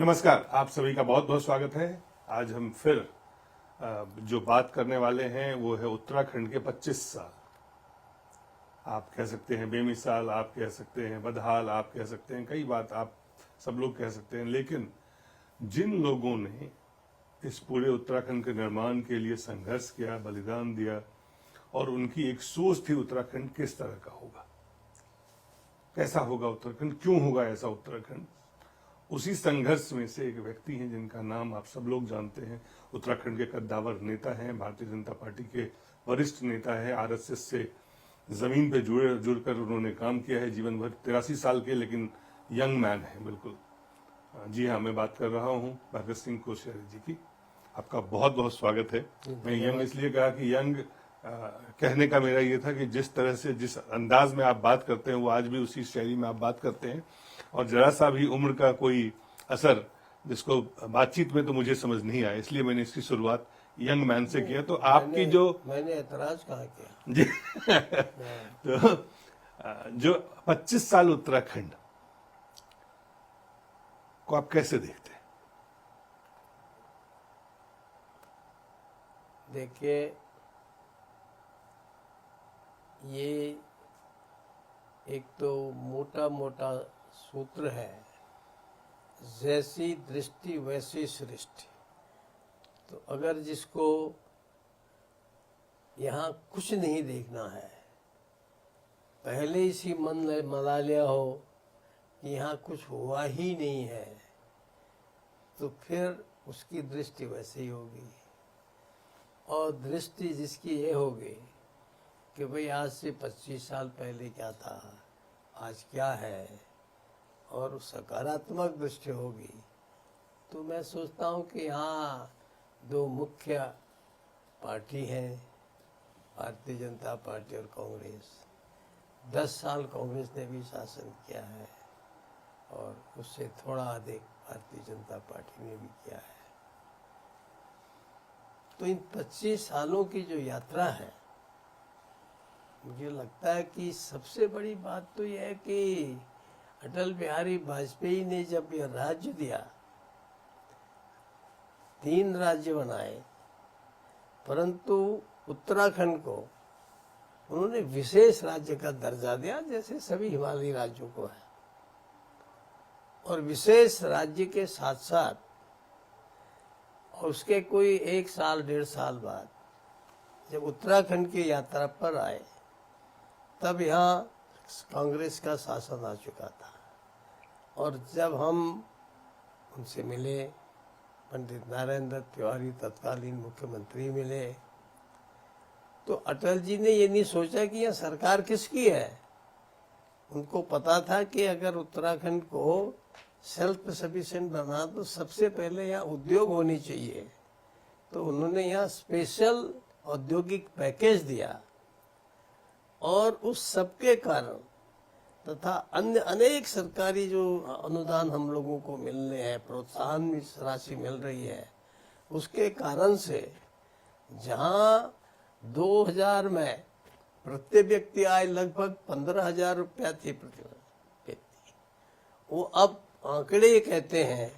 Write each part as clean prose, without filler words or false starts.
नमस्कार, आप सभी का बहुत बहुत स्वागत है। आज हम फिर जो बात करने वाले हैं वो है उत्तराखंड के 25 साल। आप कह सकते हैं बेमिसाल, आप कह सकते हैं बदहाल, आप कह सकते हैं कई बात आप सब लोग कह सकते हैं, लेकिन जिन लोगों ने इस पूरे उत्तराखंड के निर्माण के लिए संघर्ष किया, बलिदान दिया और उनकी एक सोच थी उत्तराखंड किस तरह का होगा, कैसा होगा उत्तराखंड, क्यों होगा ऐसा उत्तराखंड, उसी संघर्ष में से एक व्यक्ति हैं जिनका नाम आप सब लोग जानते हैं। उत्तराखंड के कद्दावर नेता हैं, भारतीय जनता पार्टी के वरिष्ठ नेता है, आरएसएस से जमीन पे जुड़कर उन्होंने काम किया है जीवन भर, 83 साल के, लेकिन यंग मैन है बिल्कुल। जी हाँ, मैं बात कर रहा हूँ भगत सिंह कोश्यारी जी की। आपका बहुत बहुत स्वागत है। मैं यंग इसलिए कहा कि यंग कहने का मेरा ये था कि जिस तरह से जिस अंदाज में आप बात करते हैं वो आज भी उसी शैली में आप बात करते हैं, और जरा सा भी उम्र का कोई असर जिसको बातचीत में तो मुझे समझ नहीं आया, इसलिए मैंने इसकी शुरुआत यंग मैन से किया। तो आपकी जो मैंने ऐतराज कहाँ किया जी तो जो 25 साल उत्तराखंड को आप कैसे देखते हैं? देखिए, ये एक तो मोटा मोटा सूत्र है, जैसी दृष्टि वैसी सृष्टि। तो अगर जिसको यहाँ कुछ नहीं देखना है, पहले इसी मन मना लिया हो कि यहाँ कुछ हुआ ही नहीं है, तो फिर उसकी दृष्टि वैसे ही होगी। और दृष्टि जिसकी ये होगी कि भाई आज से 25 साल पहले क्या था, आज क्या है, और सकारात्मक दृष्टि होगी, तो मैं सोचता हूँ कि यहाँ दो मुख्य पार्टी हैं, भारतीय जनता पार्टी और कांग्रेस। 10 साल कांग्रेस ने भी शासन किया है और उससे थोड़ा अधिक भारतीय जनता पार्टी ने भी किया है। तो इन 25 सालों की जो यात्रा है, मुझे लगता है कि सबसे बड़ी बात तो यह है कि अटल बिहारी वाजपेयी ने जब यह राज्य दिया, 3 राज्य बनाए, परंतु उत्तराखंड को उन्होंने विशेष राज्य का दर्जा दिया, जैसे सभी हिमालयी राज्यों को है। और विशेष राज्य के साथ साथ उसके कोई 1 साल 1.5 साल बाद जब उत्तराखंड की यात्रा पर आए, तब यहाँ कांग्रेस का शासन आ चुका था। और जब हम उनसे मिले, पंडित नारायण दत्त तिवारी तत्कालीन मुख्यमंत्री मिले, तो अटल जी ने ये नहीं सोचा कि यह सरकार किसकी है। उनको पता था कि अगर उत्तराखंड को सेल्फ सफिशिएंट बना तो सबसे पहले यहाँ उद्योग होनी चाहिए। तो उन्होंने यहाँ स्पेशल औद्योगिक पैकेज दिया, और उस सबके कारण तथा अन्य अनेक सरकारी जो अनुदान हम लोगों को मिलने हैं, प्रोत्साहन राशि मिल रही है, उसके कारण से जहाँ 2000 में प्रत्येक व्यक्ति आय लगभग 15,000 रुपया थी प्रति व्यक्ति, वो अब आंकड़े कहते हैं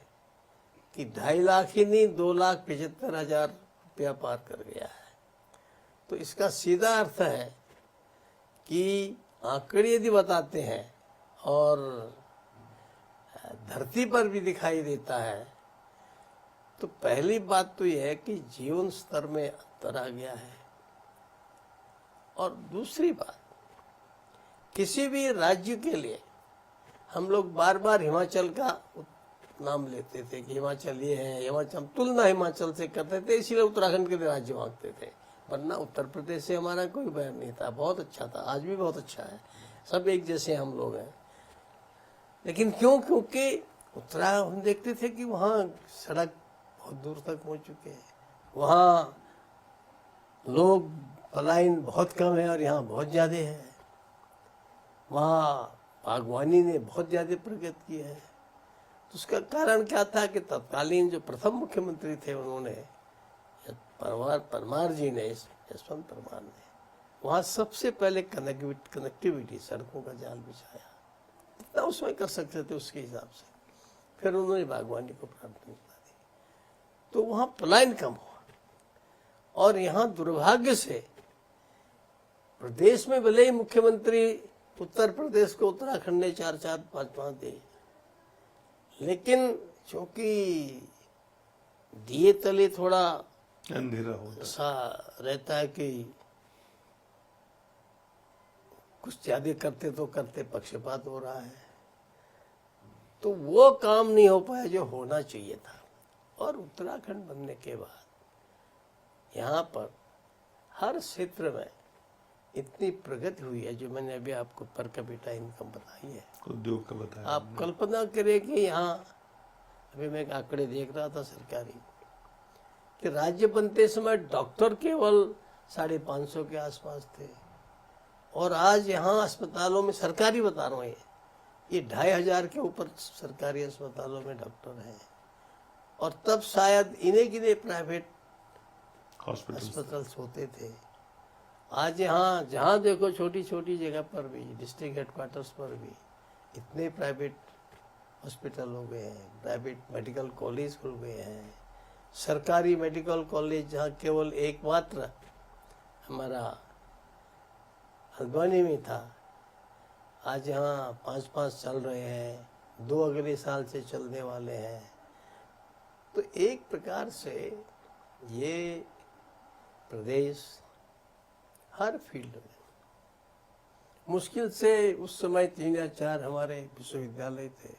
कि 2.5 लाख ही नहीं, 2,75,000 रुपया पार कर गया है। तो इसका सीधा अर्थ है कि आंकड़े यदि बताते हैं और धरती पर भी दिखाई देता है, तो पहली बात तो यह है कि जीवन स्तर में अंतर आ गया है। और दूसरी बात, किसी भी राज्य के लिए हम लोग बार बार हिमाचल का नाम लेते थे कि हिमाचल ये है, हिमाचल, हम तुलना हिमाचल से करते थे, इसीलिए उत्तराखंड के राज्य मांगते थे। वरना उत्तर प्रदेश से हमारा कोई बैर नहीं था, बहुत अच्छा था, आज भी बहुत अच्छा है, सब एक जैसे हम लोग हैं। लेकिन क्यों? क्योंकि उत्तराखंड हम देखते थे कि वहाँ सड़क बहुत दूर तक पहुँच चुके हैं, वहाँ लोग पलायन बहुत कम है और यहाँ बहुत ज़्यादा है, वहाँ बागवानी ने बहुत ज़्यादा प्रगति की है। तो उसका कारण क्या था कि तत्कालीन जो प्रथम मुख्यमंत्री थे, उन्होंने परमार जी ने, यशवंत परमार ने, वहाँ सबसे पहले कनेक्टिविटी, सड़कों का जाल बिछाया। जितना उसमें कर सकते थे उसके हिसाब से। फिर उन्होंने बागवानी को प्राथमिकता दी, तो वहां पलायन कम हुआ। और यहाँ दुर्भाग्य से प्रदेश में भले ही मुख्यमंत्री उत्तर प्रदेश को उत्तराखंड ने 4-4, 5-5 दिए, लेकिन चूंकि दिए तले थोड़ा अंधेरा होता सा रहता है कि कुछ ज्यादा करते तो करते पक्षपात हो रहा है, तो वो काम नहीं हो पाया जो होना चाहिए था। और उत्तराखंड बनने के बाद यहाँ पर हर क्षेत्र में इतनी प्रगति हुई है, जो मैंने अभी आपको पर कैपिटा इनकम बताई है। उद्योग का बताया आप कल्पना करें कि यहाँ अभी मैं एक आंकड़े देख रहा था सरकारी, कि राज्य बनते समय डॉक्टर केवल 550 के आसपास थे, और आज यहाँ अस्पतालों में, सरकारी बता रहा हूँ, ये 2500 के ऊपर सरकारी अस्पतालों में डॉक्टर हैं। और तब शायद इन्हें गिने प्राइवेट हॉस्पिटल अस्पताल्स होते थे। आज यहाँ जहाँ देखो छोटी छोटी जगह पर भी, डिस्ट्रिक्ट हेडक्वार्टर्स पर भी इतने प्राइवेट हॉस्पिटल हो गए हैं, प्राइवेट मेडिकल कॉलेज खुल गए हैं। सरकारी मेडिकल कॉलेज जहाँ केवल एकमात्र हमारा हल्द्वानी में था, आज यहाँ 5-5 चल रहे हैं, 2 अगले साल से चलने वाले हैं। तो एक प्रकार से ये प्रदेश हर फील्ड में, मुश्किल से उस समय 3 या 4 हमारे विश्वविद्यालय थे,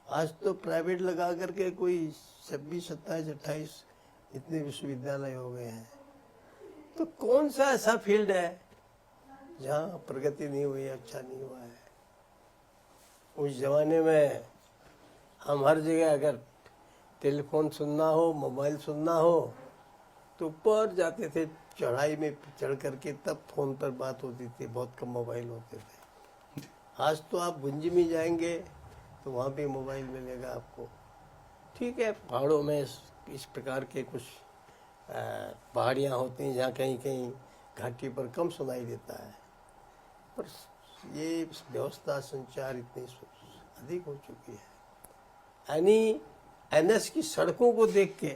आज तो प्राइवेट लगा करके कोई 26, 27, 28 इतने विश्वविद्यालय हो गए हैं। तो कौन सा ऐसा फील्ड है जहाँ प्रगति नहीं हुई, अच्छा नहीं हुआ है? उस जमाने में हम हर जगह अगर टेलीफोन सुनना हो, मोबाइल सुनना हो, तो ऊपर जाते थे, चढ़ाई में चढ़ करके तब फोन पर बात होती थी, बहुत कम मोबाइल होते थे। आज तो आप गुंजी में जाएंगे तो वहाँ भी मोबाइल मिलेगा आपको। ठीक है, पहाड़ों में इस प्रकार के कुछ पहाड़ियाँ होती हैं जहाँ कहीं कहीं घाटी पर कम सुनाई देता है, पर ये व्यवस्था संचार इतनी अधिक हो चुकी है। यानी NS की सड़कों को देख के,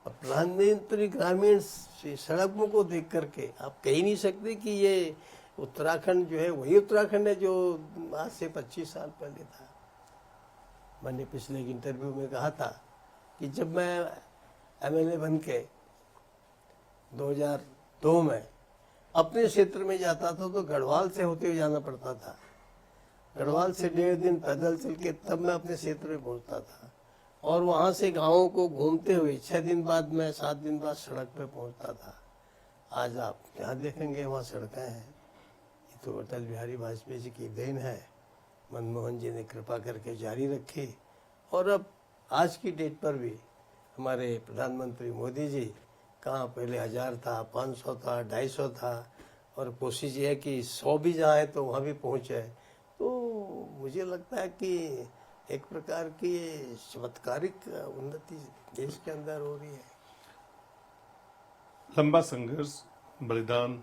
प्रधानमंत्री ग्रामीण सड़कों को देख करके आप कह ही नहीं सकते कि ये उत्तराखंड जो है वही उत्तराखंड है जो आज से 25 साल पहले था। मैंने पिछले एक इंटरव्यू में कहा था कि जब मैं MLA बन के 2002 में अपने क्षेत्र में जाता था तो गढ़वाल से होते हुए जाना पड़ता था। गढ़वाल से 1.5 दिन पैदल चल के तब मैं अपने क्षेत्र में पहुंचता था, और वहां से गांवों को घूमते हुए 6 दिन बाद मैं 7 दिन बाद सड़क पे पहुंचता था। आज आप जहाँ देखेंगे वहाँ सड़कें हैं। ये तो अटल बिहारी वाजपेयी जी की देन है, मनमोहन जी ने कृपा करके जारी रखी, और अब आज की डेट पर भी हमारे प्रधानमंत्री मोदी जी, कहाँ पहले 1000 था, 500 था, 250 था, और कोशिश ये है कि 100 भी जहाँ है तो वहाँ भी पहुँचे। तो मुझे लगता है कि एक प्रकार की चमत्कारिक उन्नति देश के अंदर हो रही है। लंबा संघर्ष, बलिदान,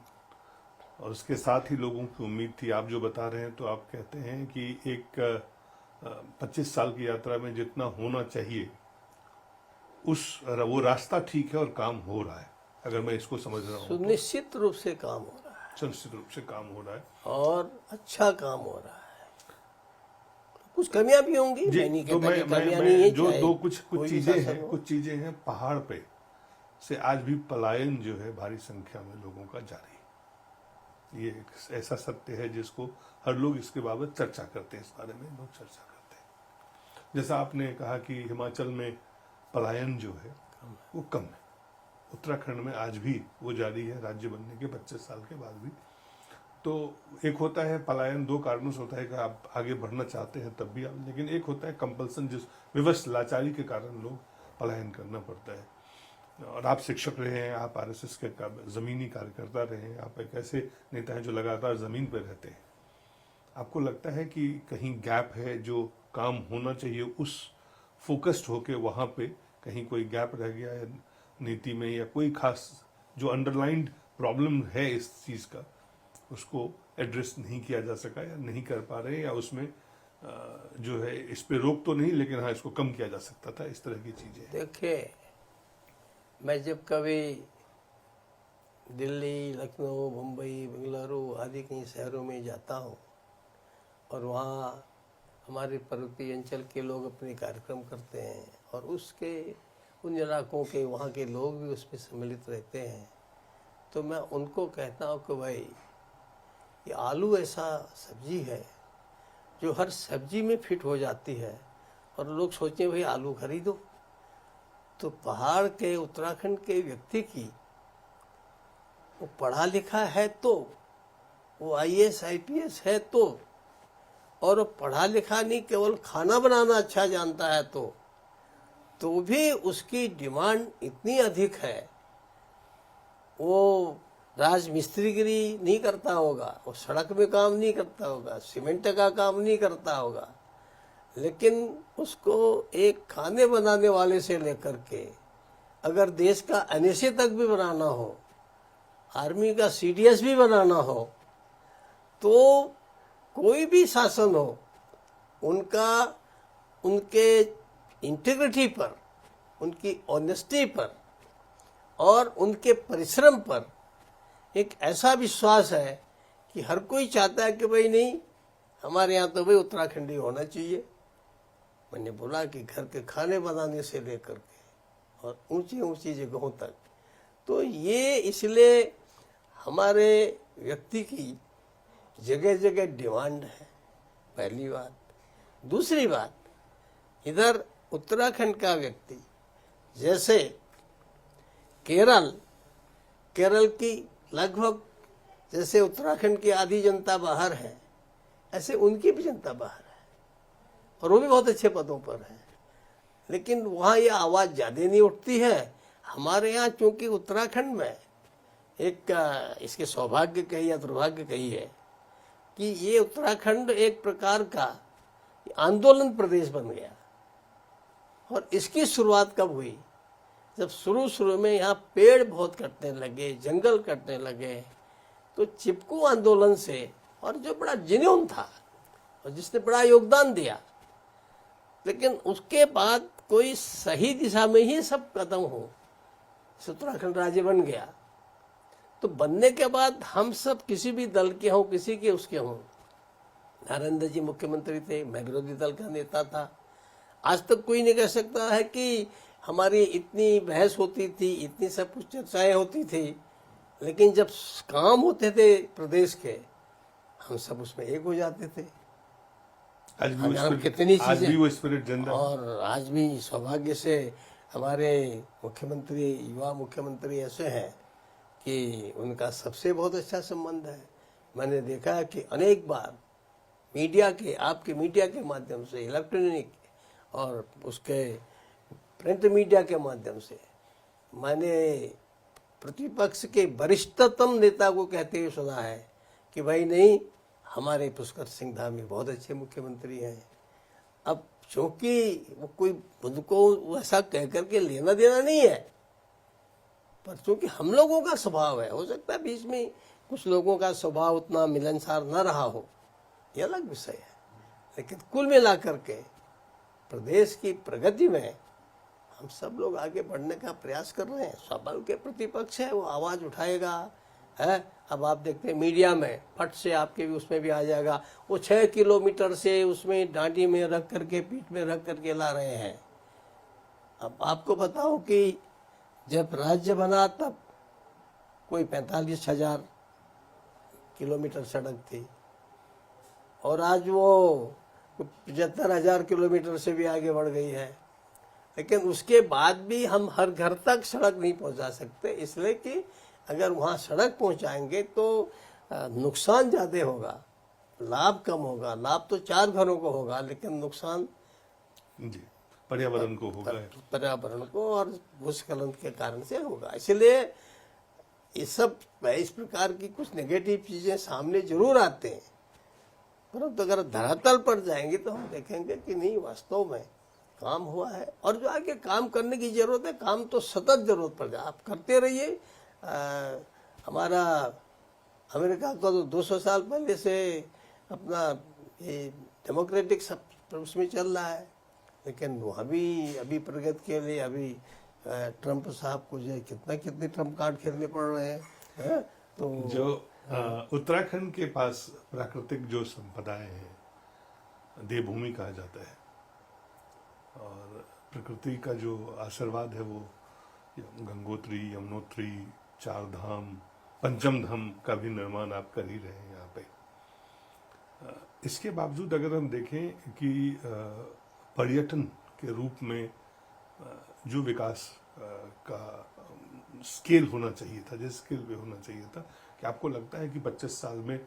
और उसके साथ ही लोगों की उम्मीद थी। आप जो बता रहे हैं तो आप कहते हैं कि एक 25 साल की यात्रा में जितना होना चाहिए वो रास्ता ठीक है और काम हो रहा है, अगर मैं इसको समझ रहा हूँ। सुनिश्चित रूप से काम हो रहा है, सुनिश्चित रूप से काम हो रहा है, और अच्छा काम हो रहा है। कुछ कमियां भी होंगी, जी। मैं नहीं तो कहता कि कमियां नहीं है, जो चाहे दो कुछ कोई भी चीजें शासन हैं, हो। कुछ चीजें हैं, पहाड़ पे से आज भी पलायन जो है भारी संख्या में लोगों का जारी है। ये एक ऐसा सत्य है जिसको हर लोग इसके बाबत चर्चा करते हैं, इस बारे में लोग चर्चा करते हैं। जैसा आपने कहा कि हिमाचल में पलायन जो है वो कम है, उत्तराखंड में आज भी वो जारी है, राज्य बनने के 25 साल के बाद भी। तो एक होता है पलायन 2 कारणों से होता है कि आप आगे बढ़ना चाहते हैं तब भी आप, लेकिन एक होता है कंपल्सन, जिस विवश लाचारी के कारण लोग पलायन करना पड़ता है। और आप शिक्षक रहे हैं, आप RSS के जमीनी कार्यकर्ता रहे हैं, आप एक ऐसे नेता हैं जो लगातार जमीन पर रहते हैं। आपको लगता है कि कहीं गैप है, जो काम होना चाहिए उस फोकस्ड होके वहाँ पे कहीं कोई गैप रह गया है नीति में, या कोई खास जो अंडरलाइंड प्रॉब्लम है इस चीज़ का, उसको एड्रेस नहीं किया जा सका, या नहीं कर पा रहे, या उसमें जो है इस पे रोक तो नहीं, लेकिन हाँ इसको कम किया जा सकता था, इस तरह की चीजें। देखिए, मैं जब कभी दिल्ली, लखनऊ, मुंबई, बेंगलुरु आदि कई शहरों में जाता हूँ और वहाँ हमारे पर्वतीय अंचल के लोग अपने कार्यक्रम करते हैं और उसके उन इलाकों के वहाँ के लोग भी उसमें सम्मिलित रहते हैं, तो मैं उनको कहता हूँ कि भाई ये आलू ऐसा सब्जी है जो हर सब्जी में फिट हो जाती है और लोग सोचें भाई आलू खरीदो। तो पहाड़ के उत्तराखंड के व्यक्ति की वो पढ़ा लिखा है तो, वो IAS IPS है तो, और वो पढ़ा लिखा नहीं केवल खाना बनाना अच्छा जानता है तो भी उसकी डिमांड इतनी अधिक है। वो राजमिस्त्रीगिरी नहीं करता होगा, वो सड़क में काम नहीं करता होगा, सीमेंट का काम नहीं करता होगा, लेकिन उसको एक खाने बनाने वाले से लेकर के अगर देश का NSA तक भी बनाना हो, आर्मी का CDS भी बनाना हो, तो कोई भी शासन हो, उनके इंटीग्रिटी पर, उनकी ऑनेस्टी पर और उनके परिश्रम पर एक ऐसा विश्वास है कि हर कोई चाहता है कि भाई नहीं, हमारे यहाँ तो भाई उत्तराखंडी होना चाहिए। मैंने बोला कि घर के खाने बनाने से लेकर के और ऊंची ऊंची जगहों तक, तो ये इसलिए हमारे व्यक्ति की जगह जगह डिमांड है, पहली बात। दूसरी बात, इधर उत्तराखंड का व्यक्ति, जैसे केरल की लगभग, जैसे उत्तराखंड की आधी जनता बाहर है, ऐसे उनकी भी जनता बाहर है और वो भी बहुत अच्छे पदों पर है, लेकिन वहाँ ये आवाज़ ज़्यादा नहीं उठती है। हमारे यहाँ चूंकि उत्तराखंड में एक इसके सौभाग्य कही या दुर्भाग्य कही है कि ये उत्तराखंड एक प्रकार का आंदोलन प्रदेश बन गया। और इसकी शुरुआत कब हुई? जब शुरू में यहाँ पेड़ बहुत कटने लगे, जंगल कटने लगे, तो चिपकू आंदोलन से, और जो बड़ा जेन्युइन था और जिसने बड़ा योगदान दिया, लेकिन उसके बाद कोई सही दिशा में ही सब कदम हो, उत्तराखंड राज्य बन गया। तो बनने के बाद हम सब किसी भी दल के हों, किसी के उसके हों, नरेंद्र जी मुख्यमंत्री थे, मैं विरोधी दल का नेता था। आज तक कोई नहीं कह सकता है कि हमारी इतनी बहस होती थी, इतनी सब कुछ चर्चाएं होती थी, लेकिन जब काम होते थे प्रदेश के, हम सब उसमें एक हो जाते थे। कितनी चीजें, और आज भी सौभाग्य से हमारे मुख्यमंत्री, युवा मुख्यमंत्री ऐसे हैं कि उनका सबसे बहुत अच्छा संबंध है। मैंने देखा कि अनेक बार मीडिया के, आपके मीडिया के माध्यम से, इलेक्ट्रॉनिक और उसके प्रिंट मीडिया के माध्यम से, मैंने प्रतिपक्ष के वरिष्ठतम नेता को कहते हुए सुना है कि भाई नहीं, हमारे पुष्कर सिंह धामी बहुत अच्छे मुख्यमंत्री हैं। अब चूंकि वो कोई, उनको ऐसा कह करके लेना देना नहीं है, पर चूंकि हम लोगों का स्वभाव है, हो सकता है बीच में कुछ लोगों का स्वभाव उतना मिलनसार न रहा हो, ये अलग विषय है, लेकिन कुल मिला करके प्रदेश की प्रगति में हम सब लोग आगे बढ़ने का प्रयास कर रहे हैं। स्वाभाविक के प्रतिपक्ष है, वो आवाज उठाएगा है। अब आप देखते हैं मीडिया में फट से आपके भी उसमें भी आ जाएगा, वो 6 किलोमीटर से उसमें डांडी में रख करके, पीठ में रख करके ला रहे हैं। अब आपको बताओ कि जब राज्य बना तब कोई 45,000 किलोमीटर सड़क थी, और आज वो 75,000 किलोमीटर से भी आगे बढ़ गई है। लेकिन उसके बाद भी हम हर घर तक सड़क नहीं पहुंचा सकते, इसलिए कि अगर वहां सड़क पहुंचाएंगे तो नुकसान ज़्यादा होगा, लाभ कम होगा। लाभ तो 4 घरों को होगा, लेकिन नुकसान जी पर्यावरण को होगा, पर्यावरण को और भूस्खलन के कारण से होगा। इसलिए ये सब इस प्रकार की कुछ नेगेटिव चीजें सामने जरूर आते हैं, परंतु अगर धरातल पर जाएंगे तो हम देखेंगे कि नहीं, वास्तव में काम हुआ है। और जो आगे काम करने की जरूरत है, काम तो सतत जरूरत पड़ जाए, आप करते रहिए। हमारा अमेरिका को तो 200 साल पहले से अपना ये डेमोक्रेटिक सब उसमें चल रहा है, लेकिन वहाँ भी अभी प्रगति के लिए अभी ट्रंप साहब को जो कितने ट्रंप कार्ड खेलने पड़ रहे हैं। तो जो उत्तराखंड के पास प्राकृतिक जो संपदाएं हैं, देवभूमि कहा जाता है, और प्रकृति का जो आशीर्वाद है वो गंगोत्री, यमुनोत्री, चार धाम, पंचम धाम का भी निर्माण आप कर ही रहे हैं यहाँ पे। इसके बावजूद अगर हम देखें कि पर्यटन के रूप में जो विकास का स्केल होना चाहिए था, जिस स्केल पे होना चाहिए था, कि आपको लगता है कि 25 साल में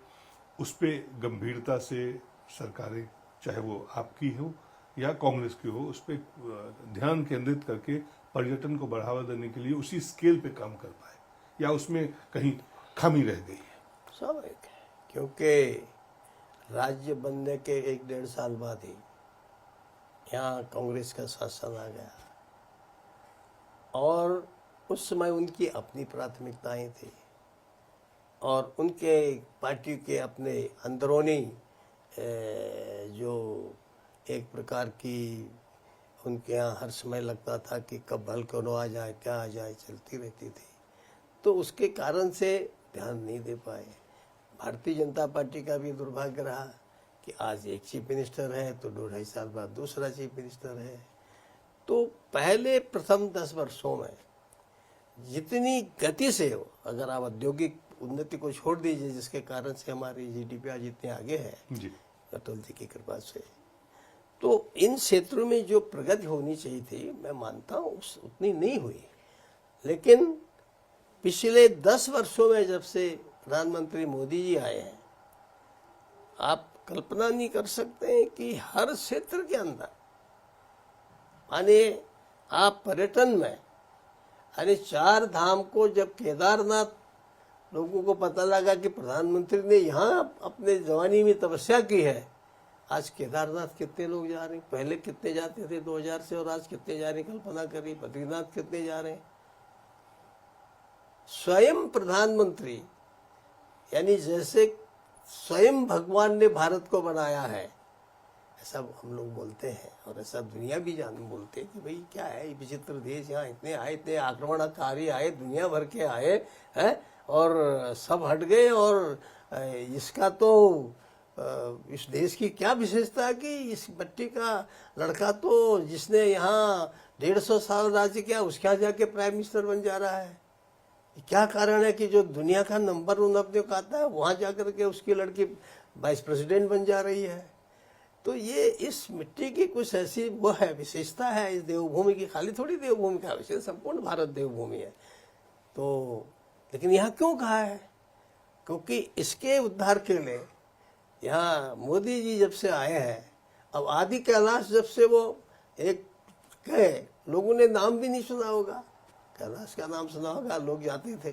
उस पे गंभीरता से सरकारें, चाहे वो आपकी हो या कांग्रेस की हो, उस पे ध्यान केंद्रित करके पर्यटन को बढ़ावा देने के लिए उसी स्केल पे काम कर पाए, या उसमें कहीं खामी रह गई है? स्वाभाविक है, क्योंकि राज्य बनने के 1-1.5 साल बाद ही यहाँ कांग्रेस का शासन आ गया, और उस समय उनकी अपनी प्राथमिकताएं थी और उनके पार्टी के अपने अंदरूनी जो एक प्रकार की उनके यहाँ हर समय लगता था कि कब भलकनो आ जाए, क्या आ जाए, चलती रहती थी। तो उसके कारण से ध्यान नहीं दे पाए। भारतीय जनता पार्टी का भी दुर्भाग्य रहा कि आज एक चीफ मिनिस्टर है तो 2-2.5 साल बाद दूसरा चीफ मिनिस्टर है। तो पहले प्रथम 10 वर्षों में जितनी गति से हो, अगर आप औद्योगिक उन्नति को छोड़ दीजिए जिसके कारण से हमारी जीडीपी आज इतने आगे है जी, अटल जी की कृपा से, तो इन क्षेत्रों में जो प्रगति होनी चाहिए थी, मैं मानता हूँ उतनी नहीं हुई। लेकिन पिछले 10 वर्षों में जब से प्रधानमंत्री मोदी जी आए हैं, आप कल्पना नहीं कर सकते हैं कि हर क्षेत्र के अंदर, माने आप पर्यटन में, अरे 4 धाम को जब केदारनाथ, लोगों को पता लगा कि प्रधानमंत्री ने यहाँ अपने जवानी में तपस्या की है, आज केदारनाथ कितने लोग जा रहे हैं, पहले कितने जाते थे 2000 से, और आज कितने जा रहे हैं, कल्पना करिए। बद्रीनाथ कितने जा रहे हैं। स्वयं प्रधानमंत्री, यानी जैसे स्वयं भगवान ने भारत को बनाया है, ऐसा हम लोग बोलते हैं, और ऐसा दुनिया भी बोलते हैं कि भाई क्या है ये विचित्र देश, यहाँ इतने आए, इतने आक्रमणकारी आए, दुनिया भर के आए हैं, और सब हट गए। और इसका तो इस देश की क्या विशेषता है कि इस मिट्टी का लड़का तो जिसने यहाँ 150 साल राज्य किया, उसके यहाँ जाके प्राइम मिनिस्टर बन जा रहा है। क्या कारण है कि जो दुनिया का नंबर 1 अपने को आता है, वहाँ जाकर के उसकी लड़की वाइस प्रेसिडेंट बन जा रही है। तो ये इस मिट्टी की कुछ ऐसी वो है, विशेषता है इस देवभूमि की। खाली थोड़ी देवभूमि का विषय, संपूर्ण भारत देवभूमि है। तो लेकिन यहाँ क्यों कहा है? क्योंकि इसके उद्धार के लिए यहाँ मोदी जी जब से आए हैं, अब आदि कैलाश जब से वो एक कहे, लोगों ने नाम भी नहीं सुना होगा, कैलाश का नाम सुना होगा, लोग जाते थे।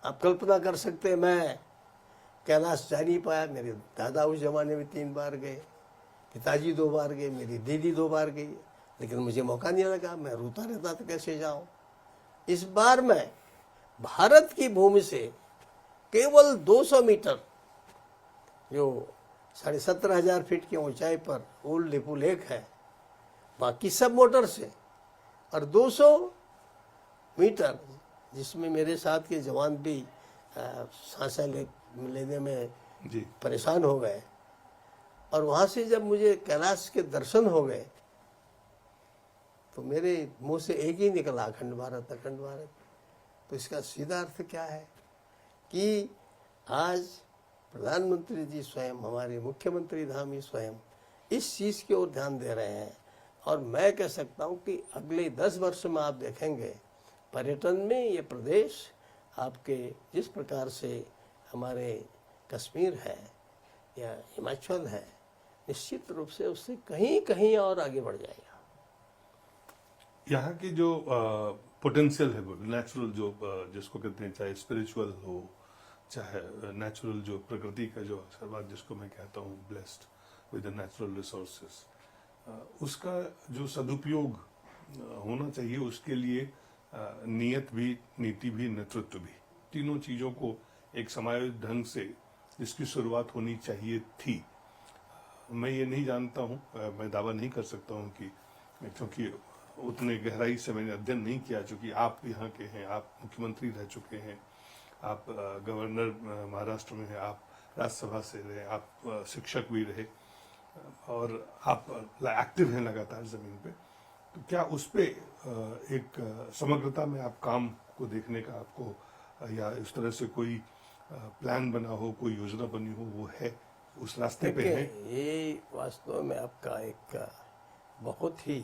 आप कल्पना कर सकते हैं, मैं कैलाश जा नहीं पाया। मेरे दादा उस जमाने में 3 बार गए, पिताजी 2 बार गए, मेरी दीदी 2 बार गई, लेकिन मुझे मौका नहीं लगा। मैं रोता रहता था कैसे जाऊं। इस बार मैं भारत की भूमि से केवल 200 मीटर, जो 17,500 फीट की ऊंचाई पर ओल्ड लिपू लेक है, बाकी सब मोटर से, और 200 मीटर जिसमें मेरे साथ के जवान भी सांसें लेने में जी, परेशान हो गए। और वहाँ से जब मुझे कैलाश के दर्शन हो गए तो मेरे मुंह से एक ही निकला, अखंड भारत, अखंड भारत। तो इसका सीधा अर्थ क्या है कि आज प्रधानमंत्री जी स्वयं, हमारे मुख्यमंत्री धाम ही स्वयं इस चीज़ की ओर ध्यान दे रहे हैं। और मैं कह सकता हूँ कि अगले 10 वर्ष में आप देखेंगे पर्यटन में ये प्रदेश आपके जिस प्रकार से हमारे कश्मीर है या हिमाचल है, निश्चित रूप से उससे कहीं कहीं और आगे बढ़ जाएगा। यहाँ की जो पोटेंशियल है, वो नेचुरल जो जिसको कहते हैं, चाहे स्पिरिचुअल हो, चाहे नेचुरल जो प्रकृति का जो आशीर्वाद जिसको मैं कहता हूँ, blessed with the natural resources, उसका जो सदुपयोग होना चाहिए, उसके लिए नियत भी, नीति भी, नेतृत्व भी, तीनों चीज़ों को एक समायोजित ढंग से इसकी शुरुआत होनी चाहिए थी। मैं ये नहीं जानता हूँ, मैं दावा नहीं कर सकता हूँ कि, क्योंकि उतने गहराई से मैंने अध्ययन नहीं किया, चूंकि आप यहाँ के हैं, आप मुख्यमंत्री रह चुके हैं, आप गवर्नर महाराष्ट्र में हैं, आप राज्यसभा से रहे, आप शिक्षक भी रहे और आप एक्टिव हैं लगातार जमीन पे, तो क्या उस पे एक समग्रता में आप काम को देखने का आपको या इस तरह से कोई प्लान बना हो, कोई योजना बनी हो, वो है, उस रास्ते पे है? ये वास्तव में आपका एक बहुत ही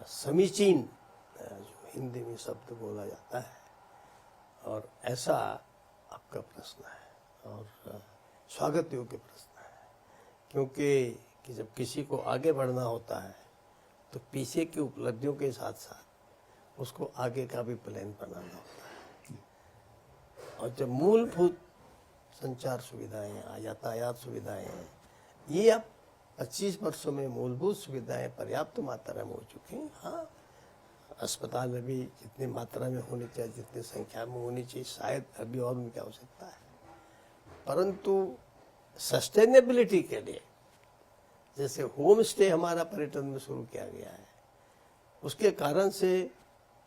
समीचीन जो हिंदी में शब्द बोला जाता है, और ऐसा आपका प्रश्न है और स्वागत योग्य प्रश्न है, क्योंकि कि जब किसी को आगे बढ़ना होता है तो पीछे की उपलब्धियों के साथ साथ उसको आगे का भी प्लान बनाना होता है। और जब मूलभूत संचार सुविधाएं यातायात सुविधाएं हैं, ये अब 25 वर्षों में मूलभूत सुविधाएं पर्याप्त मात्रा में हो चुकी हैं। हाँ, अस्पताल अभी जितनी मात्रा में होनी चाहिए, जितनी संख्या में होनी चाहिए, शायद अभी और उनकी आवश्यकता है, परंतु सस्टेनेबिलिटी के लिए जैसे होम स्टे हमारा पर्यटन में शुरू किया गया है, उसके कारण से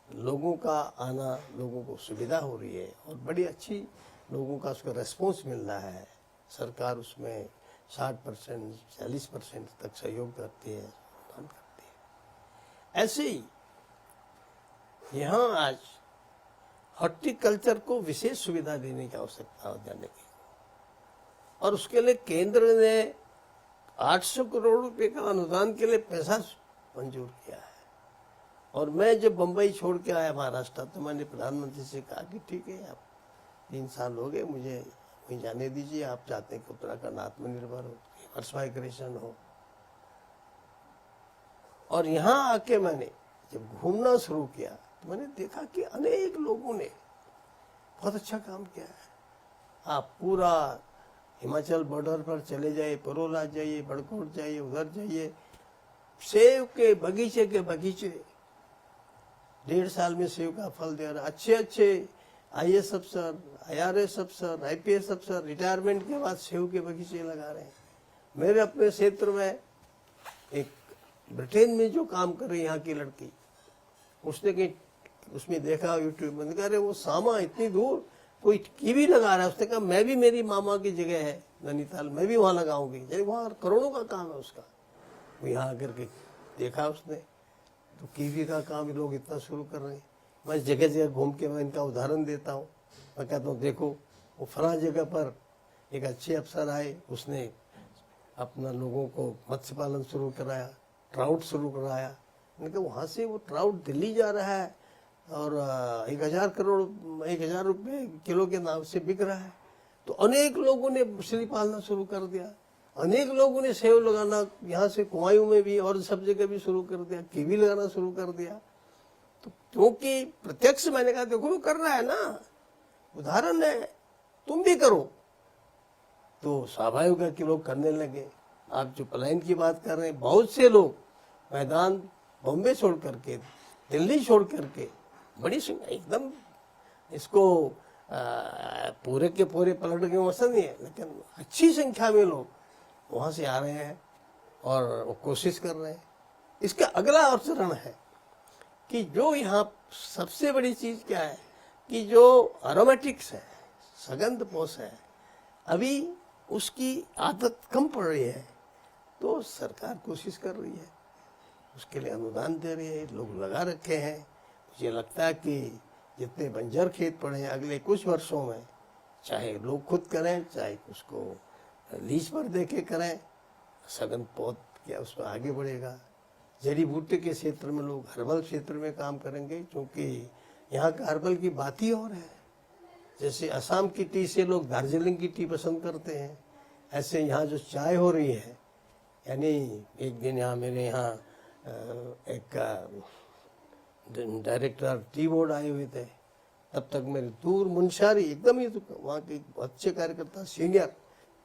लोगों का आना, लोगों को सुविधा हो रही है और बड़ी अच्छी लोगों का उसका रेस्पॉन्स मिल रहा है। सरकार उसमें 60% 40% तक सहयोग करती है, अनुदान करती है। ऐसे ही यहाँ आज हॉर्टिकल्चर को विशेष सुविधा देने की आवश्यकता हो जाने की, और उसके लिए केंद्र ने 800 करोड़ रुपए का अनुदान के लिए पैसा मंजूर किया है। और मैं जब बंबई छोड़ के आया महाराष्ट्र, तो मैंने प्रधानमंत्री से कहा कि ठीक है, आप 3 साल हो गए, मुझे वहीं जाने दीजिए, आप चाहते हैं कि उत्तराखंड आत्मनिर्भर हो, रिवर्स माइग्रेशन हो। और यहाँ आके मैंने जब घूमना शुरू किया तो मैंने देखा कि अनेक लोगों ने बहुत अच्छा काम किया है। आप पूरा हिमाचल बॉर्डर पर चले जाइए, परोला जाइए, बड़कोट जाइए, उधर जाइए, सेब के बगीचे 1.5 साल में सेब का फल दे रहा। अच्छे अच्छे IAS अफसर, IRS अफसर, IPS अफसर रिटायरमेंट के बाद सेब के बगीचे लगा रहे हैं। मेरे अपने क्षेत्र में एक ब्रिटेन में जो काम कर रही यहाँ की लड़की, उसने कहीं उसमें देखा यूट्यूब में, कह रहे वो सामा इतनी दूर कोई कीवी लगा रहा है। उसने कहा मैं भी, मेरी मामा की जगह है नैनीताल, मैं भी वहाँ लगाऊंगी। जब वहाँ करोड़ों का काम है उसका, वो यहाँ आकर के देखा उसने, तो कीवी का काम लोग इतना शुरू कर रहे हैं। मैं जगह जगह घूम के मैं इनका उदाहरण देता हूँ। मैं कहता हूँ देखो, वो फला जगह पर एक अच्छे अफसर आए, उसने अपना लोगों को मत्स्य पालन शुरू कराया, ट्राउट शुरू कराया। मैंने कहा वहाँ से वो ट्राउट दिल्ली जा रहा है और 1,000 रुपये किलो के नाम से बिक रहा है। तो अनेक लोगों ने मछली पालना शुरू कर दिया, अनेक लोगों ने सेव लगाना यहाँ से कुमायूं में भी और सब जगह भी शुरू कर दिया, कीवी लगाना शुरू कर दिया। तो क्योंकि प्रत्यक्ष मैंने कहा देखो वो कर रहा है ना, उदाहरण है, तुम भी करो। तो स्वाभाविक है कि लोग करने लगे। आप जो पलायन की बात कर रहे हैं, बहुत से लोग मैदान बॉम्बे छोड़ करके, दिल्ली छोड़ करके, बड़ी एकदम इसको पूरे के पूरे पलट के मसला नहीं है, लेकिन अच्छी संख्या में लोग वहाँ से आ रहे हैं और वो कोशिश कर रहे हैं। इसका अगला चरण है कि जो यहाँ सबसे बड़ी चीज क्या है कि जो एरोमेटिक्स है, सुगंध पोष है, अभी उसकी आदत कम पड़ रही है, तो सरकार कोशिश कर रही है, उसके लिए अनुदान दे रही है, लोग लगा रखे हैं। मुझे लगता है कि जितने बंजर खेत पड़े हैं अगले कुछ वर्षों में, चाहे लोग खुद करें, चाहे उसको लीज पर दे के करें, सघन पौध क्या उसमें आगे बढ़ेगा। जड़ी बूटी के क्षेत्र में लोग हर्बल क्षेत्र में काम करेंगे, क्योंकि यहाँ का हर्बल की बात ही और है। जैसे असम की टी से लोग दार्जिलिंग की टी पसंद करते हैं, ऐसे यहाँ जो चाय हो रही है, यानी एक दिन यहाँ मेरे यहाँ एक डायरेक्टर टी बोर्ड आए हुए थे, तब तक मेरे दूर मुंशारी एकदम ही वहाँ के अच्छे कार्यकर्ता, सीनियर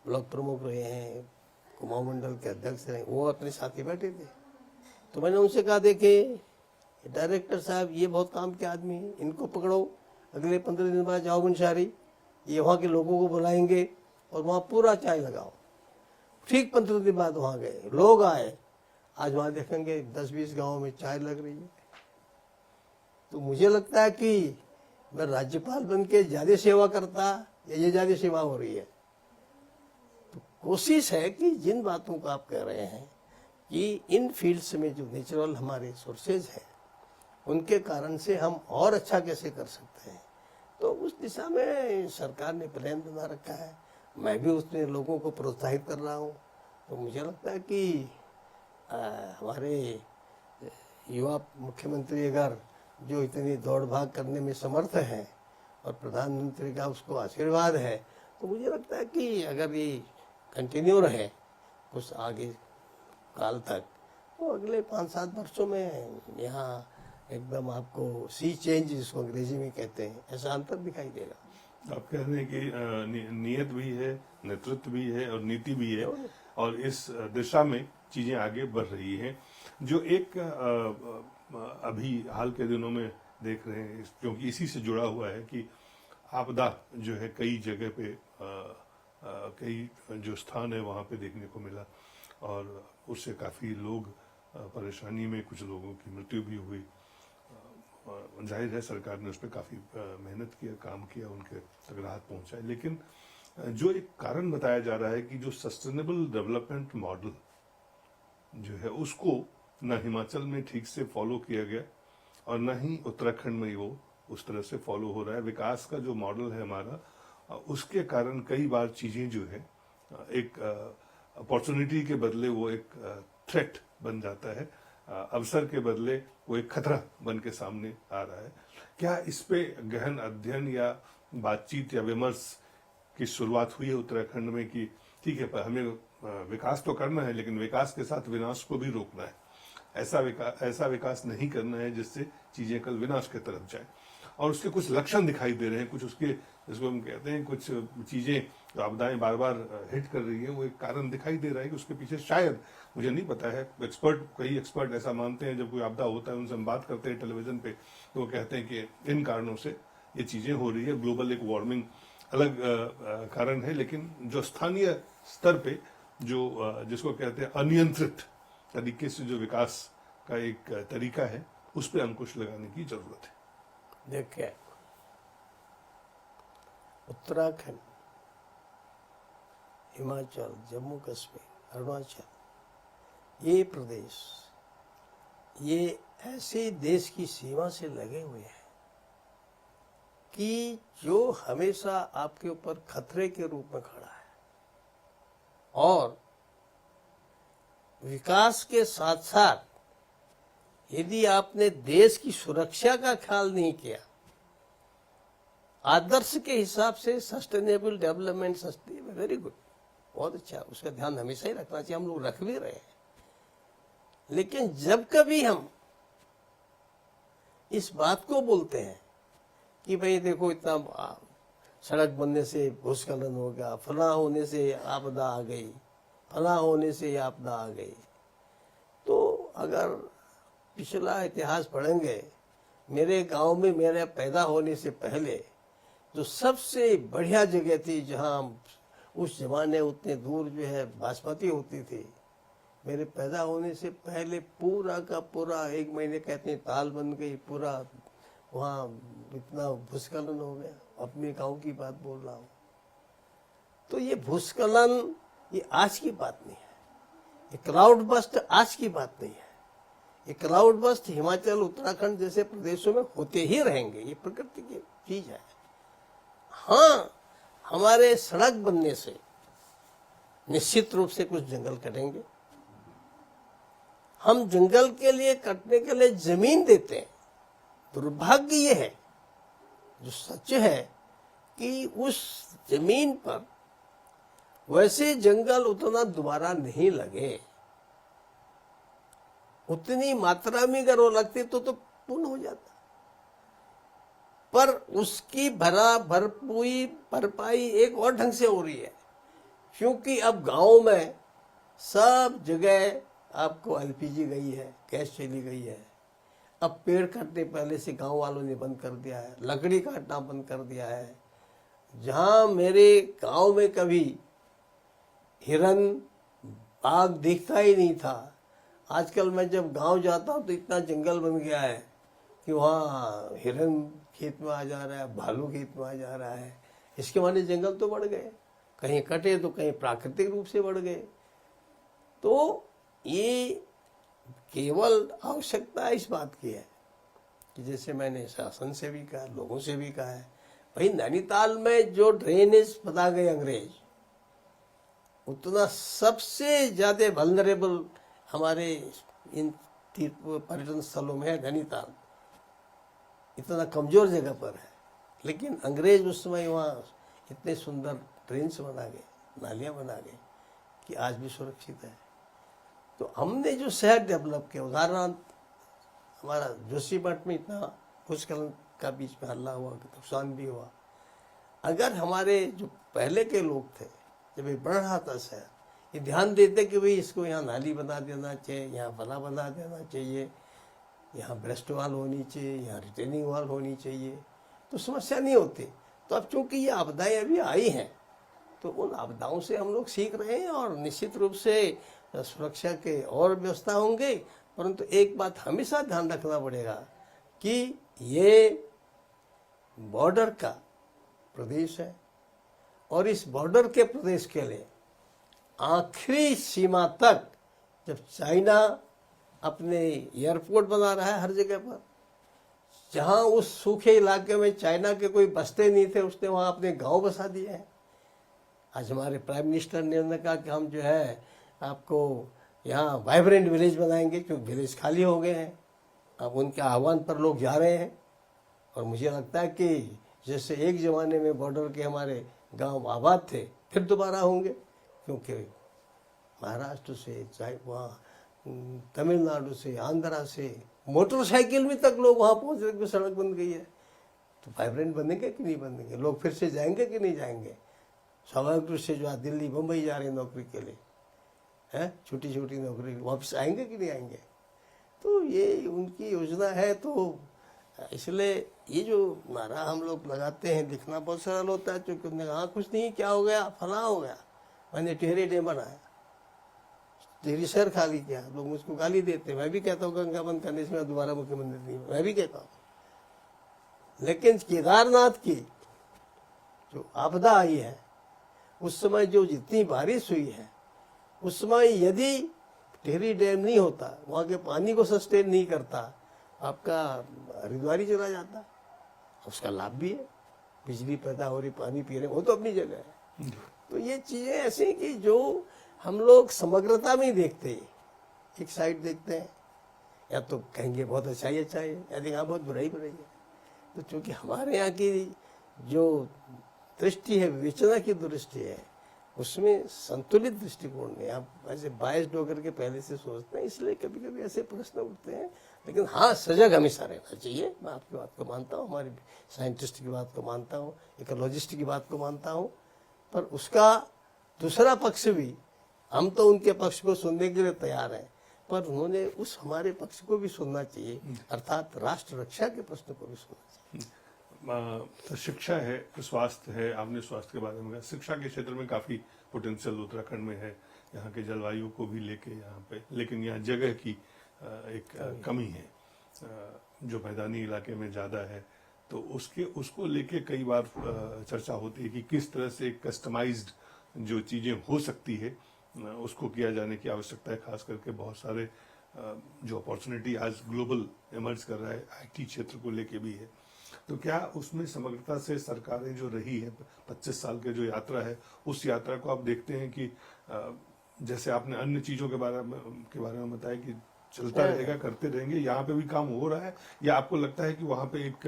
ब्लॉक प्रमुख रहे हैं, कुमाऊं मंडल के अध्यक्ष रहे, वो अपने साथी बैठे थे। तो मैंने उनसे कहा देखे डायरेक्टर साहब, ये बहुत काम के आदमी हैं, इनको पकड़ो, अगले 15 दिन बाद जाओ मुंशारी, ये वहाँ के लोगों को बुलाएंगे और वहाँ पूरा चाय लगाओ। ठीक 15 दिन बाद वहां गए, लोग आए। आज वहां देखेंगे 10-20 गांवों में चाय लग रही है। तो मुझे लगता है कि मैं राज्यपाल बन के ज्यादा सेवा करता या ये ज्यादा सेवा हो रही है। तो कोशिश है कि जिन बातों को आप कह रहे हैं कि इन फील्ड्स में जो नेचुरल हमारे सोर्सेज हैं उनके कारण से हम और अच्छा कैसे कर सकते हैं, तो उस दिशा में सरकार ने प्लान बना रखा है। मैं भी उसमें लोगों को प्रोत्साहित कर रहा हूँ। तो मुझे लगता है कि हमारे युवा मुख्यमंत्री अगर जो इतनी दौड़ भाग करने में समर्थ है और प्रधानमंत्री का उसको आशीर्वाद है, तो मुझे लगता है कि अगर ये कंटिन्यू रहे कुछ आगे काल तक, तो अगले 5-7 वर्षों में यहाँ एकदम आपको सी चेंज, जिसको अंग्रेजी में कहते हैं, ऐसा अंतर दिखाई देगा। आप कह रहे हैं कि नियत भी है, नेतृत्व भी है और नीति भी है, और इस दिशा में चीजें आगे बढ़ रही हैं। जो एक अभी हाल के दिनों में देख रहे हैं, क्योंकि इसी से जुड़ा हुआ है कि आपदा जो है कई जगह पे कई जो स्थान है वहाँ पे देखने को मिला, और उससे काफ़ी लोग परेशानी में, कुछ लोगों की मृत्यु भी हुई। जाहिर है सरकार ने उस पर काफ़ी मेहनत किया, काम किया, उनके तक राहत पहुँचाई। लेकिन जो एक कारण बताया जा रहा है कि जो सस्टेनेबल डेवलपमेंट मॉडल जो है उसको न हिमाचल में ठीक से फॉलो किया गया और न ही उत्तराखंड में वो उस तरह से फॉलो हो रहा है। विकास का जो मॉडल है हमारा, उसके कारण कई बार चीजें जो है एक अपॉर्चुनिटी के बदले वो एक थ्रेट बन जाता है, अवसर के बदले वो एक खतरा बन के सामने आ रहा है। क्या इस पे गहन अध्ययन या बातचीत या विमर्श की शुरुआत हुई है उत्तराखंड में कि ठीक है, पर हमें विकास तो करना है लेकिन विकास के साथ विनाश को भी रोकना है, ऐसा विकास नहीं करना है जिससे चीजें कल विनाश की तरफ जाए। और उसके कुछ लक्षण दिखाई दे रहे हैं, कुछ उसके जिसको हम कहते हैं कुछ चीजें जो आपदाएं बार बार हिट कर रही है, वो एक कारण दिखाई दे रहा है कि उसके पीछे शायद, मुझे नहीं पता है, कई एक्सपर्ट ऐसा मानते हैं। जब कोई आपदा होता है उनसे हम बात करते हैं टेलीविजन पे, तो वो कहते हैं कि इन कारणों से ये चीजें हो रही है। ग्लोबल एक वार्मिंग अलग कारण है, लेकिन जो स्थानीय स्तर पे जो जिसको कहते हैं अनियंत्रित तरीके से जो विकास का एक तरीका है, उस पर अंकुश लगाने की जरूरत है। देखिए, उत्तराखंड, हिमाचल, जम्मू कश्मीर, अरुणाचल, ये प्रदेश ये ऐसे देश की सीमा से लगे हुए हैं कि जो हमेशा आपके ऊपर खतरे के रूप में खड़ा है, और विकास के साथ साथ यदि आपने देश की सुरक्षा का ख्याल नहीं किया, आदर्श के हिसाब से सस्टेनेबल डेवलपमेंट, वेरी गुड, बहुत अच्छा, उसका ध्यान हमेशा ही रखना चाहिए, हम लोग रख भी रहे हैं। लेकिन जब कभी हम इस बात को बोलते हैं कि भाई देखो इतना सड़क बनने से भूस्खलन हो गया, फला होने से आपदा आ गई, फला होने से आपदा आ गई, तो अगर पिछला इतिहास पढ़ेंगे, मेरे गांव में मेरे पैदा होने से पहले जो सबसे बढ़िया जगह थी, जहां उस जमाने उतने दूर जो है बासमती होती थी, मेरे पैदा होने से पहले पूरा का पूरा 1 महीने कहते हैं ताल बन गई, पूरा वहाँ इतना भूस्खलन हो गया। अपने गांव की बात बोल रहा हूँ। तो ये भूस्खलन ये आज की बात नहीं है, ये क्लाउड बस्ट आज की बात नहीं है। ये क्लाउड बस्ट हिमाचल, उत्तराखंड जैसे प्रदेशों में होते ही रहेंगे, ये प्रकृति की चीज है। हाँ, हमारे सड़क बनने से निश्चित रूप से कुछ जंगल कटेंगे। हम जंगल के लिए कटने के लिए जमीन देते हैं। दुर्भाग्य ये है, जो सच है, कि उस जमीन पर वैसे जंगल उतना दोबारा नहीं लगे। उतनी मात्रा में अगर वो लगते तो पूर्ण हो जाता, पर उसकी भरपाई एक और ढंग से हो रही है, क्योंकि अब गांव में सब जगह आपको एलपीजी गई है, गैस चली गई है। अब पेड़ काटने पहले से गांव वालों ने बंद कर दिया है, लकड़ी काटना बंद कर दिया है। जहां मेरे गांव में कभी हिरन, बाघ दिखता ही नहीं था। आजकल मैं जब गांव जाता हूँ तो इतना जंगल बन गया है कि वहाँ हिरन खेत में आ जा रहा है, भालू खेत में आ जा रहा है। इसके माने जंगल तो बढ़ गए, कहीं कटे तो कहीं प्राकृतिक रूप से बढ़ गए। तो ये केवल आवश्यकता इस बात की है कि जैसे मैंने शासन से भी कहा, लोगों से भी कहा है, भाई नैनीताल में जो ड्रेनेज बता गए अंग्रेज, उतना सबसे ज्यादा वल्नरेबल हमारे इन पर्यटन स्थलों में है नैनीताल। इतना कमजोर जगह पर है, लेकिन अंग्रेज उस समय वहाँ इतने सुंदर ड्रेन्स बना गए, नालियाँ बना गए कि आज भी सुरक्षित है। तो हमने जो शहर डेवलप किया, उदाहरण हमारा जोशीमठ में इतना भूस्खलन का बीच में हल्ला हुआ, नुकसान भी हुआ। अगर हमारे जो पहले के लोग थे, जब ये बढ़ रहा था शहर, ये ध्यान देते कि भाई इसको यहाँ नाली बना देना चाहिए, यहाँ फला बना देना चाहिए, यहाँ ब्रेस्ट वाल होनी चाहिए, यहाँ रिटेनिंग वाल होनी चाहिए, तो समस्या नहीं होती। तो अब चूंकि ये आपदाएं अभी आई हैं, तो उन आपदाओं से हम लोग सीख रहे हैं और निश्चित रूप से सुरक्षा के और व्यवस्था होंगे। परंतु एक बात हमेशा ध्यान रखना पड़ेगा कि ये बॉर्डर का प्रदेश है और इस बॉर्डर के प्रदेश के लिए आखिरी सीमा तक, जब चाइना अपने एयरपोर्ट बना रहा है हर जगह पर, जहां उस सूखे इलाके में चाइना के कोई बसते नहीं थे, उसने वहां अपने गांव बसा दिए हैं। आज हमारे प्राइम मिनिस्टर ने कहा कि हम जो है आपको यहाँ वाइब्रेंट विलेज बनाएंगे, क्योंकि विलेज खाली हो गए हैं। अब उनके आह्वान पर लोग जा रहे हैं और मुझे लगता है कि जैसे एक जमाने में बॉर्डर के हमारे गांव आबाद थे, फिर दोबारा होंगे, क्योंकि महाराष्ट्र से, चाहे वहाँ तमिलनाडु से, आंध्रा से मोटरसाइकिल में तक लोग वहाँ पहुँचने की सड़क बन गई है। तो वाइब्रेंट बनेंगे कि नहीं बनेंगे? लोग फिर से जाएंगे कि नहीं जाएंगे? स्वाभाविक रूप से जो दिल्ली बम्बई जा रहे हैं नौकरी के लिए, है छोटी छोटी नौकरी, वापस आएंगे कि नहीं आएंगे? तो ये उनकी योजना है। तो इसलिए ये जो नारा हम लोग लगाते हैं, लिखना बहुत सरल होता है, क्योंकि उन्होंने कहा कुछ नहीं, क्या हो गया, फला हो गया, मैंने टेहरी डैम बनाया, टेहरी शहर खाली किया। लोग मुझको गाली देते हैं, मैं भी कहता हूँ गंगा बंद करने से मैं दोबारा मुख्यमंत्री नहीं, मैं भी कहता हूँ। लेकिन केदारनाथ की जो आपदा आई है, उस समय जो जितनी बारिश हुई है, उस समय यदि टेहरी डैम नहीं होता, वहां के पानी को सस्टेन नहीं करता, आपका हरिद्वार ही चला जाता। उसका लाभ भी है, बिजली पैदा हो रही, पानी पी रहे, वो तो अपनी जगह है। तो ये चीजें ऐसी हैं कि जो हम लोग समग्रता में ही देखते हैं, एक साइड देखते हैं, या तो कहेंगे बहुत अच्छा ही अच्छा है, या देखेंगे बहुत बुराई बुराई है। तो चूंकि हमारे यहाँ की जो दृष्टि है, विवेचना की दृष्टि है, उसमें संतुलित दृष्टिकोण नहीं, आप ऐसे बायस्ड होकर के पहले से सोचते हैं, इसलिए कभी कभी ऐसे प्रश्न उठते हैं। लेकिन हाँ, सजग हमेशा रहना चाहिए। मैं आपकी बात को मानता हूँ, हमारे साइंटिस्ट की बात को मानता हूँ, इकोलॉजिस्ट की बात को मानता हूँ, पर उसका दूसरा पक्ष भी, हम तो उनके पक्ष को सुनने के लिए तैयार हैं, पर उन्होंने उस हमारे पक्ष को भी सुनना चाहिए, अर्थात राष्ट्र रक्षा के प्रश्न को भी सुनना चाहिए। तो शिक्षा है, स्वास्थ्य है, आपने स्वास्थ्य के बारे में कहा, शिक्षा के क्षेत्र में काफी पोटेंशियल उत्तराखंड में है, यहाँ के जलवायु को भी लेके यहाँ पे, लेकिन यहाँ जगह की एक कमी है, जो मैदानी इलाके में ज्यादा है। तो उसको लेके कई बार चर्चा होती है कि किस तरह से कस्टमाइज्ड जो चीजें हो सकती है उसको किया जाने की आवश्यकता है। खास करके बहुत सारे जो अपॉर्चुनिटी आज ग्लोबल इमर्ज कर रहा है, IT क्षेत्र को लेके भी है। तो क्या उसमें समग्रता से सरकारें जो रही है 25 साल के जो यात्रा है, उस यात्रा को आप देखते हैं कि जैसे आपने अन्य चीजों के बारे में बताया कि चलता रहेगा, करते रहेंगे, यहाँ पे भी काम हो रहा है, या आपको लगता है कि वहाँ पे एक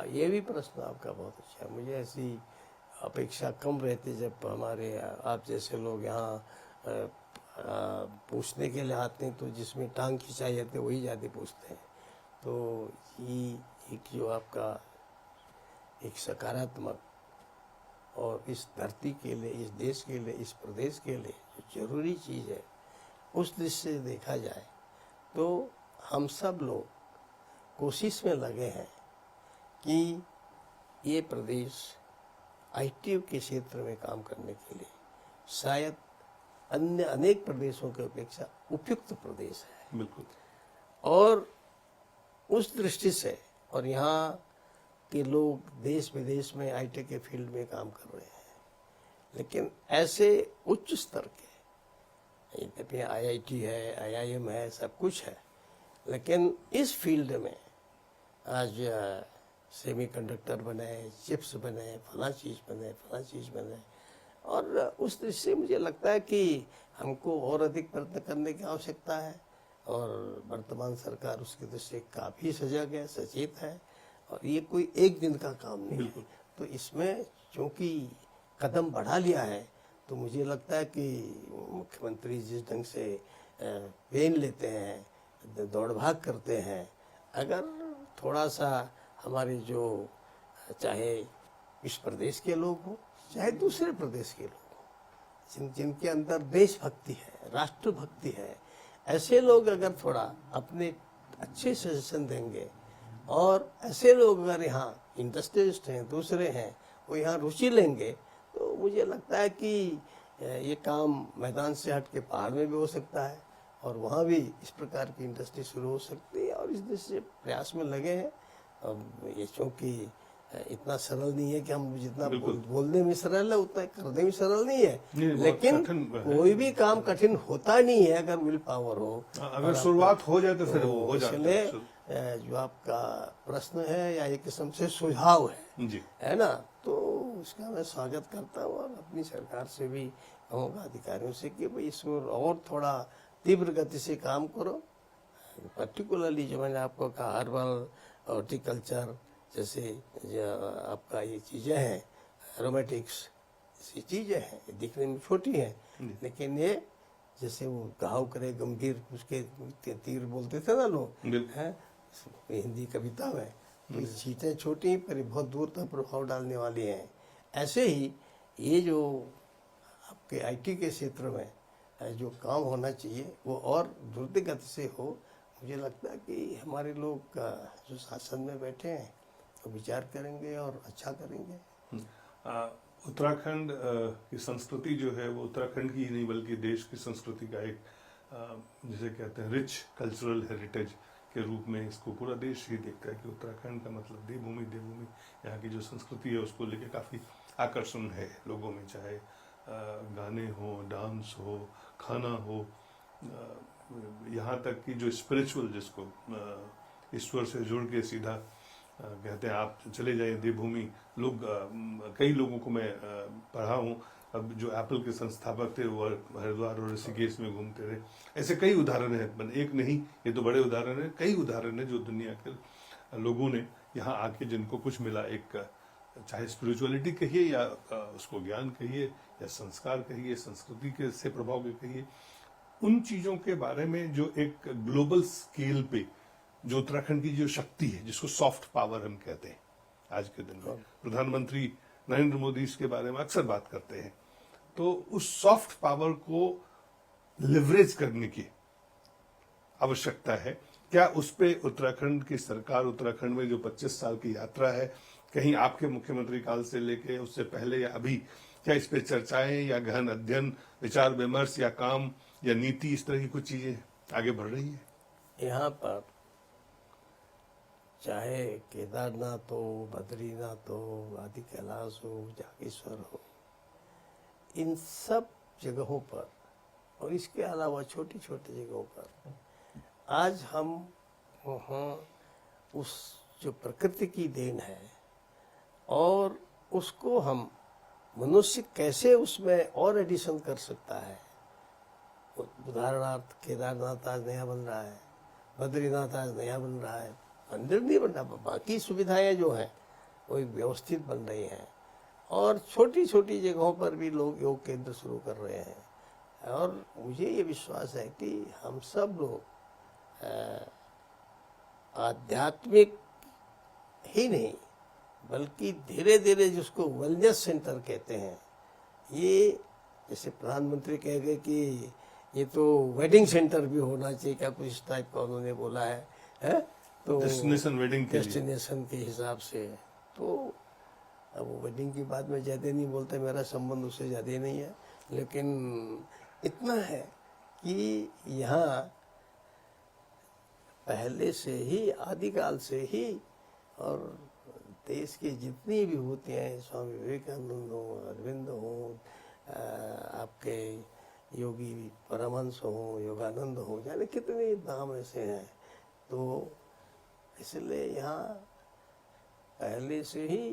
ये भी प्रश्न आपका बहुत अच्छा है। मुझे ऐसी अपेक्षा कम रहती, जब हमारे आप जैसे लोग यहाँ पूछने के लिए आते हैं, तो जिसमें टांग खिंचाई जाती है वही ज्यादा पूछते हैं। तो ये एक जो आपका एक सकारात्मक और इस धरती के लिए, इस देश के लिए, इस प्रदेश के लिए जो जरूरी चीज़ है, उस दृष्टि से देखा जाए तो हम सब लोग कोशिश में लगे हैं कि ये प्रदेश IT के क्षेत्र में काम करने के लिए शायद अन्य अनेक प्रदेशों की अपेक्षा उपयुक्त प्रदेश है। बिल्कुल। और उस दृष्टि से, और यहाँ के लोग देश विदेश में आईटी के फील्ड में काम कर रहे हैं, लेकिन ऐसे उच्च स्तर के, यद्यपि आईआईटी है, आईआईएम है, सब कुछ है, लेकिन इस फील्ड में आज सेमीकंडक्टर बने, चिप्स बने, फला चीज़ बने, फला चीज़ बने, और उस दृष्टि से मुझे लगता है कि हमको और अधिक प्रयत्न करने की आवश्यकता है। और वर्तमान सरकार उसकी दृष्टि से काफ़ी सजग है, सचेत है, और ये कोई एक दिन का काम नहीं है। तो इसमें चूंकि कदम बढ़ा लिया है, तो मुझे लगता है कि मुख्यमंत्री जिस ढंग से पेन लेते हैं, दौड़ भाग करते हैं, अगर थोड़ा सा हमारे जो चाहे इस प्रदेश के लोग हों, चाहे दूसरे प्रदेश के लोग हों, जिनके अंदर देशभक्ति है, राष्ट्रभक्ति है, ऐसे लोग अगर थोड़ा अपने अच्छे सजेशन देंगे, और ऐसे लोग अगर यहाँ इंडस्ट्रियलिस्ट हैं, दूसरे हैं, वो यहाँ रुचि लेंगे, तो मुझे लगता है कि ये काम मैदान से हट के पहाड़ में भी हो सकता है, और वहाँ भी इस प्रकार की इंडस्ट्री शुरू हो सकती है। और इस दृष्टि से प्रयास में लगे हैं। अब ये चूँकि इतना सरल नहीं है कि हम जितना बोलने में सरल है उतना करने में सरल नहीं है, लेकिन कोई भी काम कठिन होता नहीं है अगर विल पावर हो, अगर शुरुआत हो जाए तो फिर वो हो जाता है। इसलिए जो आपका प्रश्न है या एक किस्म से सुझाव है ना, तो उसका मैं स्वागत करता हूँ, और अपनी सरकार से भी कहूँगा, अधिकारियों से, कि भाई इसमें और थोड़ा तीव्र गति से काम करो। पर्टिकुलरली जो मैंने आपको कहा, हर्बल, हॉर्टिकल्चर जैसे जो आपका ये चीज़ें हैं, एरोमेटिक्स, ऐसी चीज़ें हैं, दिखने में छोटी हैं, लेकिन ये जैसे वो घाव करे गंभीर, उसके तीर बोलते थे ना लोग, हैं हिंदी कविता में, तो चीज़ें छोटी पर बहुत दूर तक प्रभाव डालने वाली हैं। ऐसे ही ये जो आपके आईटी के क्षेत्र में जो काम होना चाहिए वो और द्रुत गति से हो। मुझे लगता है कि हमारे लोग जो शासन में बैठे हैं तो विचार करेंगे और अच्छा करेंगे। उत्तराखंड की संस्कृति जो है वो उत्तराखंड की ही नहीं बल्कि देश की संस्कृति का एक जिसे कहते हैं रिच कल्चरल हेरिटेज के रूप में इसको पूरा देश ही देखता है कि उत्तराखंड का मतलब देवभूमि, देवभूमि यहाँ की जो संस्कृति है उसको लेके काफ़ी आकर्षण है लोगों में, चाहे गाने हो, डांस हो, खाना हो, यहाँ तक कि जो स्पिरिचुअल, जिसको ईश्वर से जुड़ के सीधा कहते हैं, आप चले जाइए देवभूमि। लोग कई लोगों को मैं पढ़ा हूँ, अब जो एप्पल के संस्थापक थे वो हरिद्वार और ऋषिकेश में घूमते रहे। ऐसे कई उदाहरण हैं, एक नहीं, ये तो बड़े उदाहरण हैं, कई उदाहरण हैं जो दुनिया के लोगों ने यहाँ आके जिनको कुछ मिला, एक चाहे स्पिरिचुअलिटी कहिए या उसको ज्ञान कहिए या संस्कार कहिए, संस्कृति के से प्रभाव के कहिए, उन चीज़ों के बारे में जो एक ग्लोबल स्केल पे जो उत्तराखंड की जो शक्ति है, जिसको सॉफ्ट पावर हम कहते हैं आज के दिन में, प्रधानमंत्री नरेंद्र मोदी इसके बारे में अक्सर बात करते हैं, तो उस सॉफ्ट पावर को लिवरेज करने की आवश्यकता है। क्या उस पे उत्तराखंड की सरकार, उत्तराखंड में जो 25 साल की यात्रा है, कहीं आपके मुख्यमंत्री काल से लेके उससे पहले या अभी, क्या इस पे चर्चाएं या गहन अध्ययन, विचार विमर्श या काम या नीति, इस तरह की कुछ चीजें आगे बढ़ रही है? यहाँ पर चाहे केदारनाथ हो, बद्रीनाथ हो, आदि कैलाश हो, जागेश्वर हो, इन सब जगहों पर और इसके अलावा छोटी छोटी जगहों पर आज हम वहाँ उस जो प्रकृति की देन है और उसको हम मनुष्य कैसे उसमें और एडिशन कर सकता है। उदाहरणार्थ केदारनाथ आज नया बन रहा है, बद्रीनाथ आज नया बन रहा है, मंदिर नहीं बन रहा, बाकी सुविधाएं जो हैं वो व्यवस्थित बन रही हैं, और छोटी छोटी जगहों पर भी लोग योग केंद्र शुरू कर रहे हैं। और मुझे ये विश्वास है कि हम सब लोग आध्यात्मिक ही नहीं बल्कि धीरे धीरे जिसको वेलनेस सेंटर कहते हैं, ये जैसे प्रधानमंत्री कह गए कि ये तो वेडिंग सेंटर भी होना चाहिए, क्या कुछ इस टाइप का उन्होंने बोला है तो डेस्टिनेशन वेडिंग के लिए, डेस्टिनेशन के हिसाब से। तो अब वो वेडिंग की बात में ज़्यादा नहीं बोलते, मेरा संबंध उससे ज़्यादा नहीं है, लेकिन इतना है कि यहाँ पहले से ही, आदिकाल से ही, और देश की जितनी भी होती हैं, स्वामी विवेकानंद हो, अरविंद हो, आपके योगी परमहंस हो, योगानंद हो, जाने कितने नाम ऐसे हैं। तो इसलिए यहाँ पहले से ही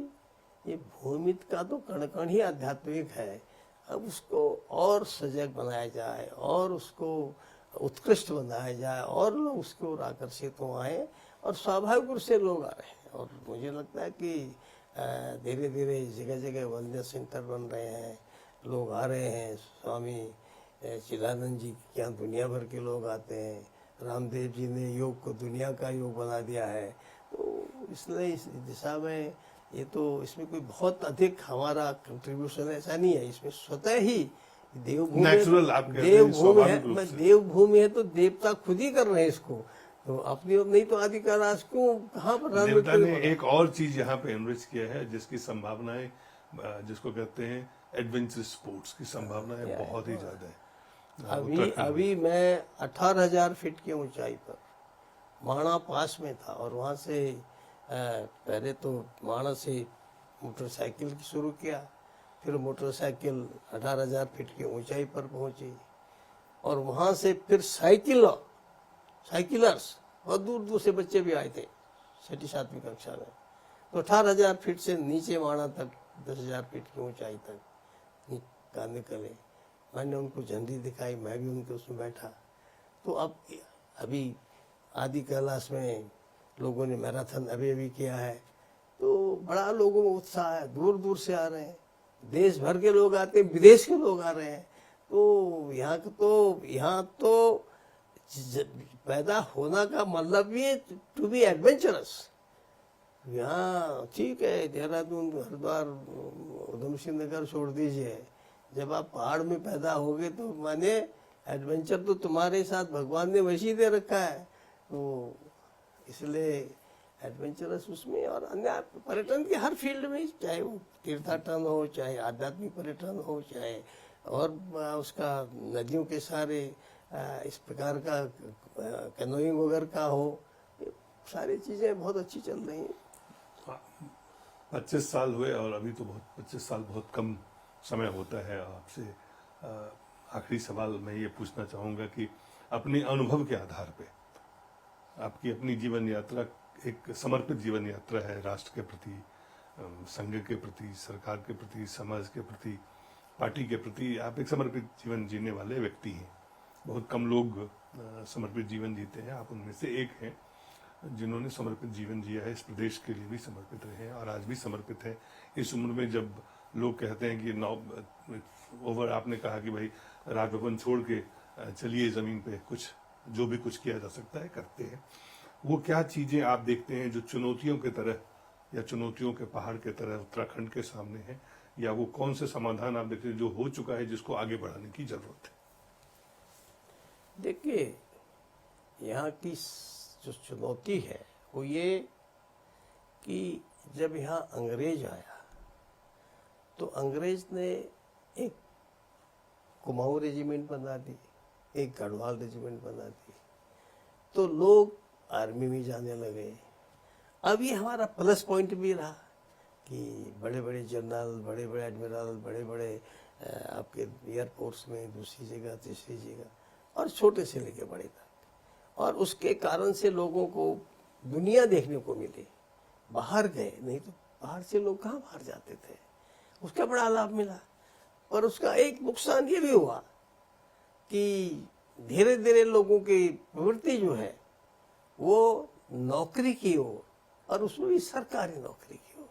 ये भूमित का तो कण कण ही आध्यात्मिक है। अब उसको और सजग बनाया जाए और उसको उत्कृष्ट बनाया जाए और लोग उसको आकर्षित हो आए, और स्वाभाविक रूप से लोग आ रहे हैं। और मुझे लगता है कि धीरे धीरे जगह जगह वेलनेस सेंटर बन रहे हैं, लोग आ रहे हैं। स्वामी चिदानंद जी के यहाँ दुनिया भर के लोग आते हैं। रामदेव जी ने योग को दुनिया का योग बना दिया है। तो इसलिए इस दिशा में ये तो, इसमें कोई बहुत अधिक हमारा कंट्रीब्यूशन ऐसा नहीं है। इसमें स्वतः ही देवभूमि, नेचुरल आप कहते हैं, देवभूमि स्वाभाविक है, रूप से। देवभूमि है तो देवता खुद ही कर रहे हैं इसको। तो अपनी नहीं तो आदिकाल आज क्यों, कहाँ देवता प्रधानमंत्री ने एक और चीज यहाँ पे एनरिच किया है, जिसकी संभावनाएं, जिसको कहते हैं एडवेंचर स्पोर्ट्स की संभावनाएं बहुत ही ज्यादा है। अभी मैं 18,000 फीट की ऊंचाई पर माणा पास में था, और वहां से पहले तो माणा से मोटरसाइकिल शुरू किया, फिर मोटरसाइकिल 18,000 फीट की ऊंचाई पर पहुंची, और वहां से फिर साइकिलर्स बहुत दूर दूर से बच्चे भी आए थे 6वीं कक्षा में। तो 18,000 फीट से नीचे माणा तक 10,000 फीट की ऊंचाई तक निकले। मैंने उनको झंडी दिखाई, मैं भी उनके उसमें बैठा। तो अब अभी आदि कैलाश में लोगों ने मैराथन अभी किया है, तो बड़ा लोगों में उत्साह है, दूर दूर से आ रहे हैं, देश भर के लोग आते हैं, विदेश के लोग आ रहे हैं। तो यहाँ तो पैदा होना का मतलब ये टू बी एडवेंचरस। यहाँ ठीक है, देहरादून, हरिद्वार, उधम सिंह नगर छोड़ दीजिए, जब आप पहाड़ में पैदा होगे तो माने एडवेंचर तो तुम्हारे साथ भगवान ने वैसे ही दे रखा है। तो इसलिए एडवेंचरस उसमें, और अन्य पर्यटन के हर फील्ड में, चाहे वो तीर्थाटन हो, चाहे आध्यात्मिक पर्यटन हो, चाहे और उसका नदियों के सारे इस प्रकार का कैनोइंग वगैरह का हो, ये सारी चीजें बहुत अच्छी चल रही हैं। 25 साल हुए, और अभी तो 25 साल बहुत कम समय होता है। आपसे आखिरी सवाल मैं ये पूछना चाहूँगा कि अपने अनुभव के आधार पे, आपकी अपनी जीवन यात्रा एक समर्पित जीवन यात्रा है, राष्ट्र के प्रति, संघ के प्रति, सरकार के प्रति, समाज के प्रति, पार्टी के प्रति आप एक समर्पित जीवन जीने वाले व्यक्ति हैं। बहुत कम लोग समर्पित जीवन जीते हैं, आप उनमें से एक हैं जिन्होंने समर्पित जीवन जिया है, इस प्रदेश के लिए भी समर्पित रहे हैं और आज भी समर्पित है। इस उम्र में जब लोग कहते हैं कि ओवर, आपने कहा कि भाई राजभवन छोड़ के चलिए जमीन पे, कुछ जो भी कुछ किया जा सकता है करते हैं। वो क्या चीजें आप देखते हैं जो चुनौतियों के तरह या चुनौतियों के पहाड़ के तरह उत्तराखंड के सामने है, या वो कौन से समाधान आप देखते हैं जो हो चुका है जिसको आगे बढ़ाने की जरूरत है? देखिए, यहाँ की जो चुनौती है वो ये कि जब यहाँ अंग्रेज आया तो अंग्रेज ने एक कुमाऊं रेजिमेंट बना दी, एक गढ़वाल रेजिमेंट बना दी, तो लोग आर्मी में जाने लगे। अब ये हमारा प्लस पॉइंट भी रहा कि बड़े बड़े जनरल, बड़े बड़े एडमिरल, बड़े बड़े आपके एयरफोर्स में दूसरी जगह, तीसरी जगह, और छोटे से लेके बड़े तक, और उसके कारण से लोगों को दुनिया देखने को मिली। बाहर गए, नहीं तो बाहर से लोग कहाँ बाहर जाते थे, उसका बड़ा लाभ मिला। और उसका एक नुकसान ये भी हुआ कि धीरे धीरे लोगों की प्रवृत्ति जो है वो नौकरी की ओर, और उसमें भी सरकारी नौकरी की ओर।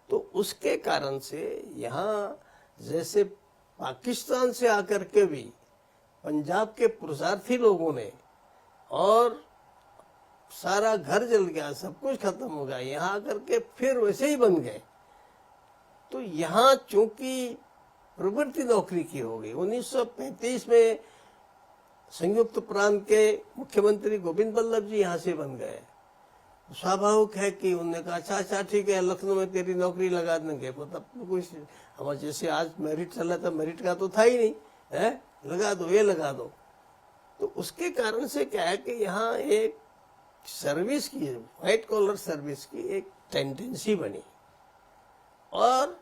तो उसके कारण से यहाँ जैसे पाकिस्तान से आकर के भी पंजाब के पुरुषार्थी लोगों ने, और सारा घर जल गया, सब कुछ खत्म हो गया, यहाँ आकर के फिर वैसे ही बन गए। तो यहाँ चूंकि प्रवृत्ति नौकरी की हो गई। 1935 में संयुक्त प्रांत के मुख्यमंत्री गोविंद बल्लभ जी यहाँ से बन गए। स्वाभाविक है कि उन्होंने कहा अच्छा ठीक है, लखनऊ में तेरी नौकरी लगा देंगे। मतलब कुछ हमारे जैसे आज मेरिट चला था, मेरिट का तो था ही नहीं है, लगा दो, ये लगा दो। तो उसके कारण से क्या है कि यहाँ एक सर्विस की, व्हाइट कॉलर सर्विस की एक टेंडेंसी बनी, और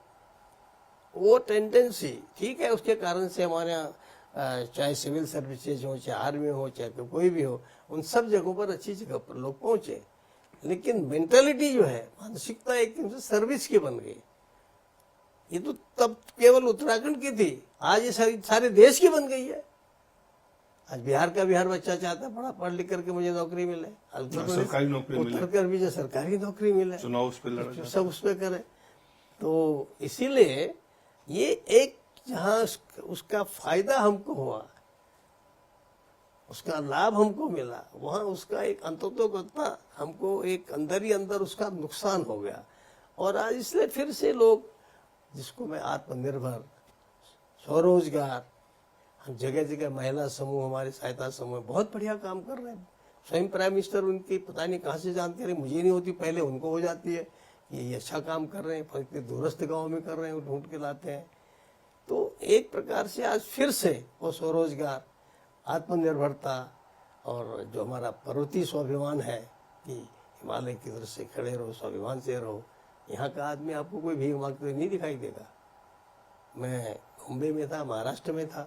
वो टेंडेंसी ठीक है, उसके कारण से हमारे यहाँ चाहे सिविल सर्विसेज हो, चाहे आर्मी हो, चाहे कोई भी हो, उन सब जगहों पर अच्छी जगह पर लोग पहुंचे। लेकिन मेंटेलिटी जो है, मानसिकता एक सर्विस की बन गई। ये तो तब केवल उत्तराखंड की थी, आज ये सारे देश की बन गई है। आज बिहार का बिहार बच्चा चाहता है बड़ा पढ़ लिख करके मुझे नौकरी मिले, सरकारी नौकरी मिले, उत्तर कर भी सरकारी नौकरी मिले, चुनाव उस पे लड़ा, सब उस पर करे। तो इसीलिए ये एक जहाँ उसका फायदा हमको हुआ, उसका लाभ हमको मिला, वहां उसका एक अंततोगत्वा हमको एक अंदर ही अंदर उसका नुकसान हो गया। और आज इसलिए फिर से लोग, जिसको मैं आत्मनिर्भर, स्वरोजगार, हम जगह जगह महिला समूह, हमारे सहायता समूह बहुत बढ़िया काम कर रहे हैं। स्वयं प्राइम मिनिस्टर उनकी पता नहीं कहाँ से जानते रहे, मुझे नहीं होती, पहले उनको हो जाती है कि ये अच्छा काम कर रहे हैं, इतने दूरस्थ गाँव में कर रहे हैं, ढूंढ के लाते हैं। तो एक प्रकार से आज फिर से वो स्वरोजगार, आत्मनिर्भरता, और जो हमारा पर्वतीय स्वाभिमान है कि हिमालय की तरफ से खड़े रहो, स्वाभिमान से रहो। यहाँ का आदमी आपको कोई भीख मांगते हुए नहीं दिखाई देगा। मैं मुंबई में था, महाराष्ट्र में था,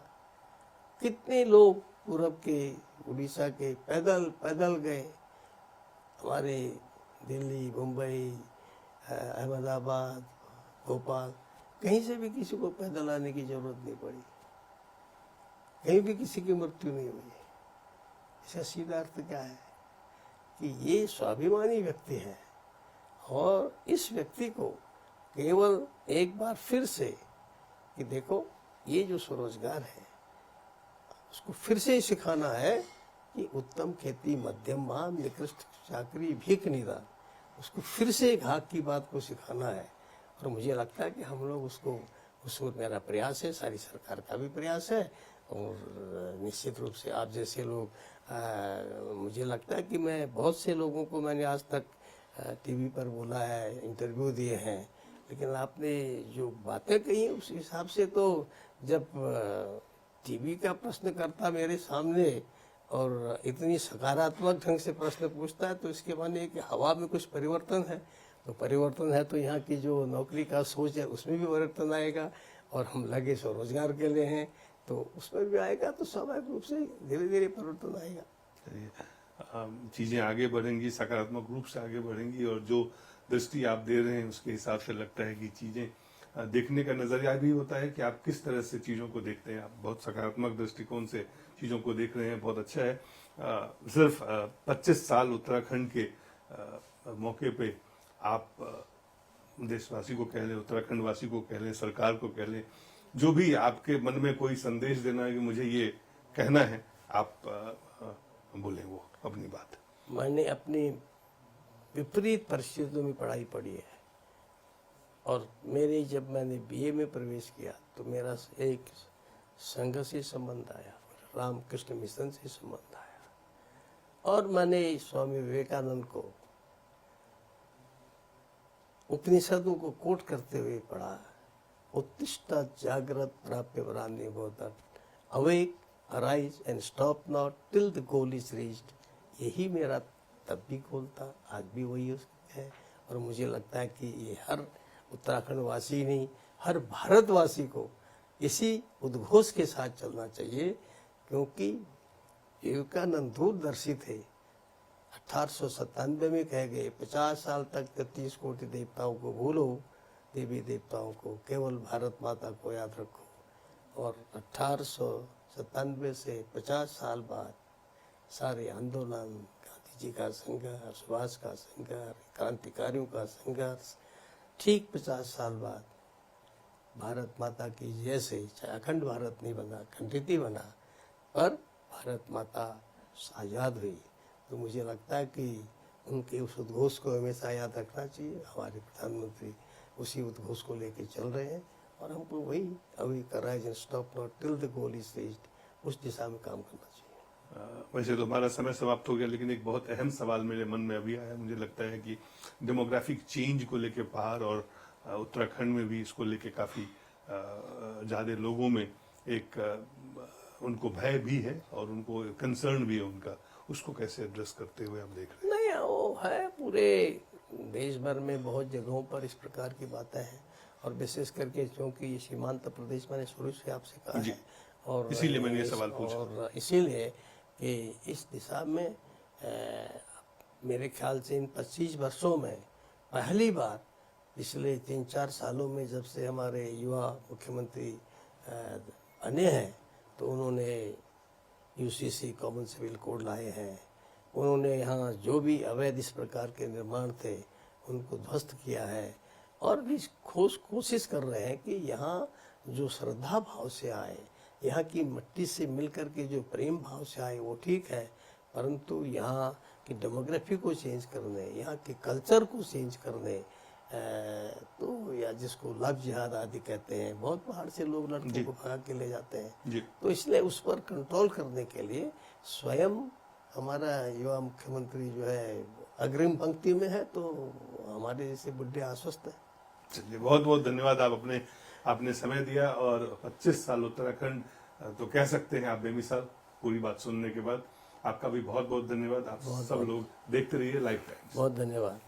कितने लोग पूरब के, उड़ीसा के पैदल पैदल गए। हमारे दिल्ली, मुंबई, अहमदाबाद, भोपाल, कहीं से भी किसी को पैदल आने की जरूरत नहीं पड़ी, कहीं भी किसी की मृत्यु नहीं हुई। इसका सीधा अर्थ क्या है कि ये स्वाभिमानी व्यक्ति है, और इस व्यक्ति को केवल एक बार फिर से कि देखो ये जो स्वरोजगार है, उसको फिर से सिखाना है कि उत्तम खेती, मध्यम मान, निकृष्ट चाकरी, भीख निदान, उसको फिर से एक हाथ की बात को सिखाना है। और मुझे लगता है कि हम लोग उसको मेरा प्रयास है, सारी सरकार का भी प्रयास है, और निश्चित रूप से आप जैसे लोग, मुझे लगता है कि मैं बहुत से लोगों को मैंने आज तक टीवी पर बोला है, इंटरव्यू दिए हैं, लेकिन आपने जो बातें कही उस हिसाब से तो जब टीवी का प्रश्नकर्ता मेरे सामने और इतनी सकारात्मक ढंग से प्रश्न पूछता है, तो इसके माने कि हवा में कुछ परिवर्तन है। तो परिवर्तन है तो यहाँ की जो नौकरी का सोच है उसमें भी परिवर्तन आएगा, और हम लगे स्वरोजगार के लिए हैं तो उसमें भी आएगा। तो स्वाभाविक रूप से धीरे धीरे परिवर्तन आएगा, चीजें आगे बढ़ेंगी, सकारात्मक रूप से आगे बढ़ेंगी। और जो दृष्टि आप दे रहे हैं उसके हिसाब से लगता है कि चीजें देखने का नजरिया भी होता है कि आप किस तरह से चीजों को देखते हैं। आप बहुत सकारात्मक दृष्टिकोण से चीजों को देख रहे हैं, बहुत अच्छा है। सिर्फ 25 साल उत्तराखंड के मौके पे आप देशवासी को कह लें, उत्तराखंड वासी को कह लें, सरकार को कह लें, जो भी आपके मन में कोई संदेश देना है कि मुझे ये कहना है, आप बोलें वो अपनी बात। मैंने अपनी विपरीत परिस्थितियों में पढ़ाई पढ़ी है, और जब मैंने बीए में प्रवेश किया तो मेरा एक संघ से संबंध आया, रामकृष्ण मिशन से संबंध आया, और मैंने स्वामी विवेकानंद को उपनिषदों को कोट करते हुए पढ़ा। उत्तिष्ठा जागृत प्राप्य वरान्य बोधन, awake arise and stop not till the goal is reached. यही मेरा तब भी गोल था, आज भी वही है। और मुझे लगता है कि ये हर उत्तराखंड वासी नहीं, हर भारतवासी को इसी उद्घोष के साथ चलना चाहिए, क्योंकि विवेकानंद दूरदर्शी थे। 1897 में कह गए 50 साल तक 33 कोटि देवताओं को भूलो, देवी देवताओं को, केवल भारत माता को याद रखो। और 1897 से 50 साल बाद सारे आंदोलन, गांधी जी का संघर्ष, सुभाष का संघर्ष, क्रांतिकारियों का संघर्ष, ठीक 50 साल बाद भारत माता की जैसे, चाहे अखंड भारत नहीं बना, खंडित ही बना, पर भारत माता आजाद हुई। तो मुझे लगता है कि उनके उस उद्घोष को हमेशा याद रखना चाहिए। हमारे प्रधानमंत्री उसी उद्घोष को लेके चल रहे हैं, और हमको वही अभी arise and stop not till the goal is reached, उस दिशा में काम करना चाहिए। वैसे तो हमारा समय समाप्त हो गया, लेकिन एक बहुत अहम सवाल मेरे मन में अभी आया। मुझे लगता है कि डेमोग्राफिक चेंज को लेके बाहर और उत्तराखंड में भी इसको लेके काफी ज्यादा लोगों में एक उनको भय भी है और उनको कंसर्न भी है उनका, उसको कैसे एड्रेस करते हुए आप देख रहे नहीं, वो है पूरे देश भर में बहुत जगहों पर इस प्रकार की बातें हैं, और विशेष करके क्योंकि ये सीमांत प्रदेश मैंने शुरू से आपसे कहा जी। है, और इसीलिए मैंने ये सवाल पूछा। और इसीलिए कि इस दिशा में मेरे ख्याल से इन 25 वर्षों में पहली बार पिछले 3-4 सालों में जब से हमारे युवा मुख्यमंत्री बने हैं, तो उन्होंने यूसीसी कॉमन सिविल कोड लाए हैं। उन्होंने यहाँ जो भी अवैध इस प्रकार के निर्माण थे उनको ध्वस्त किया है, और भी कोशिश कर रहे हैं कि यहाँ जो श्रद्धा भाव से आए, यहाँ की मिट्टी से मिलकर के जो प्रेम भाव से आए वो ठीक है, परंतु यहाँ की डेमोग्राफी को चेंज करने, यहाँ के कल्चर को चेंज करने, तो या जिसको लव जिहाद आदि कहते हैं, बहुत बाहर से लोग लड़कों को भगा के ले जाते हैं जी। तो इसलिए उस पर कंट्रोल करने के लिए स्वयं हमारा युवा मुख्यमंत्री जो है अग्रिम पंक्ति में है, तो हमारे जैसे बुढ़े आश्वस्त है। चलिए, बहुत बहुत धन्यवाद। आपने समय दिया, और 25 साल उत्तराखंड तो कह सकते हैं आप बेमिसाल। पूरी बात सुनने के बाद आपका भी बहुत बहुत धन्यवाद। आप सब लोग देखते रहिए लाइफ टाइम्स। बहुत धन्यवाद।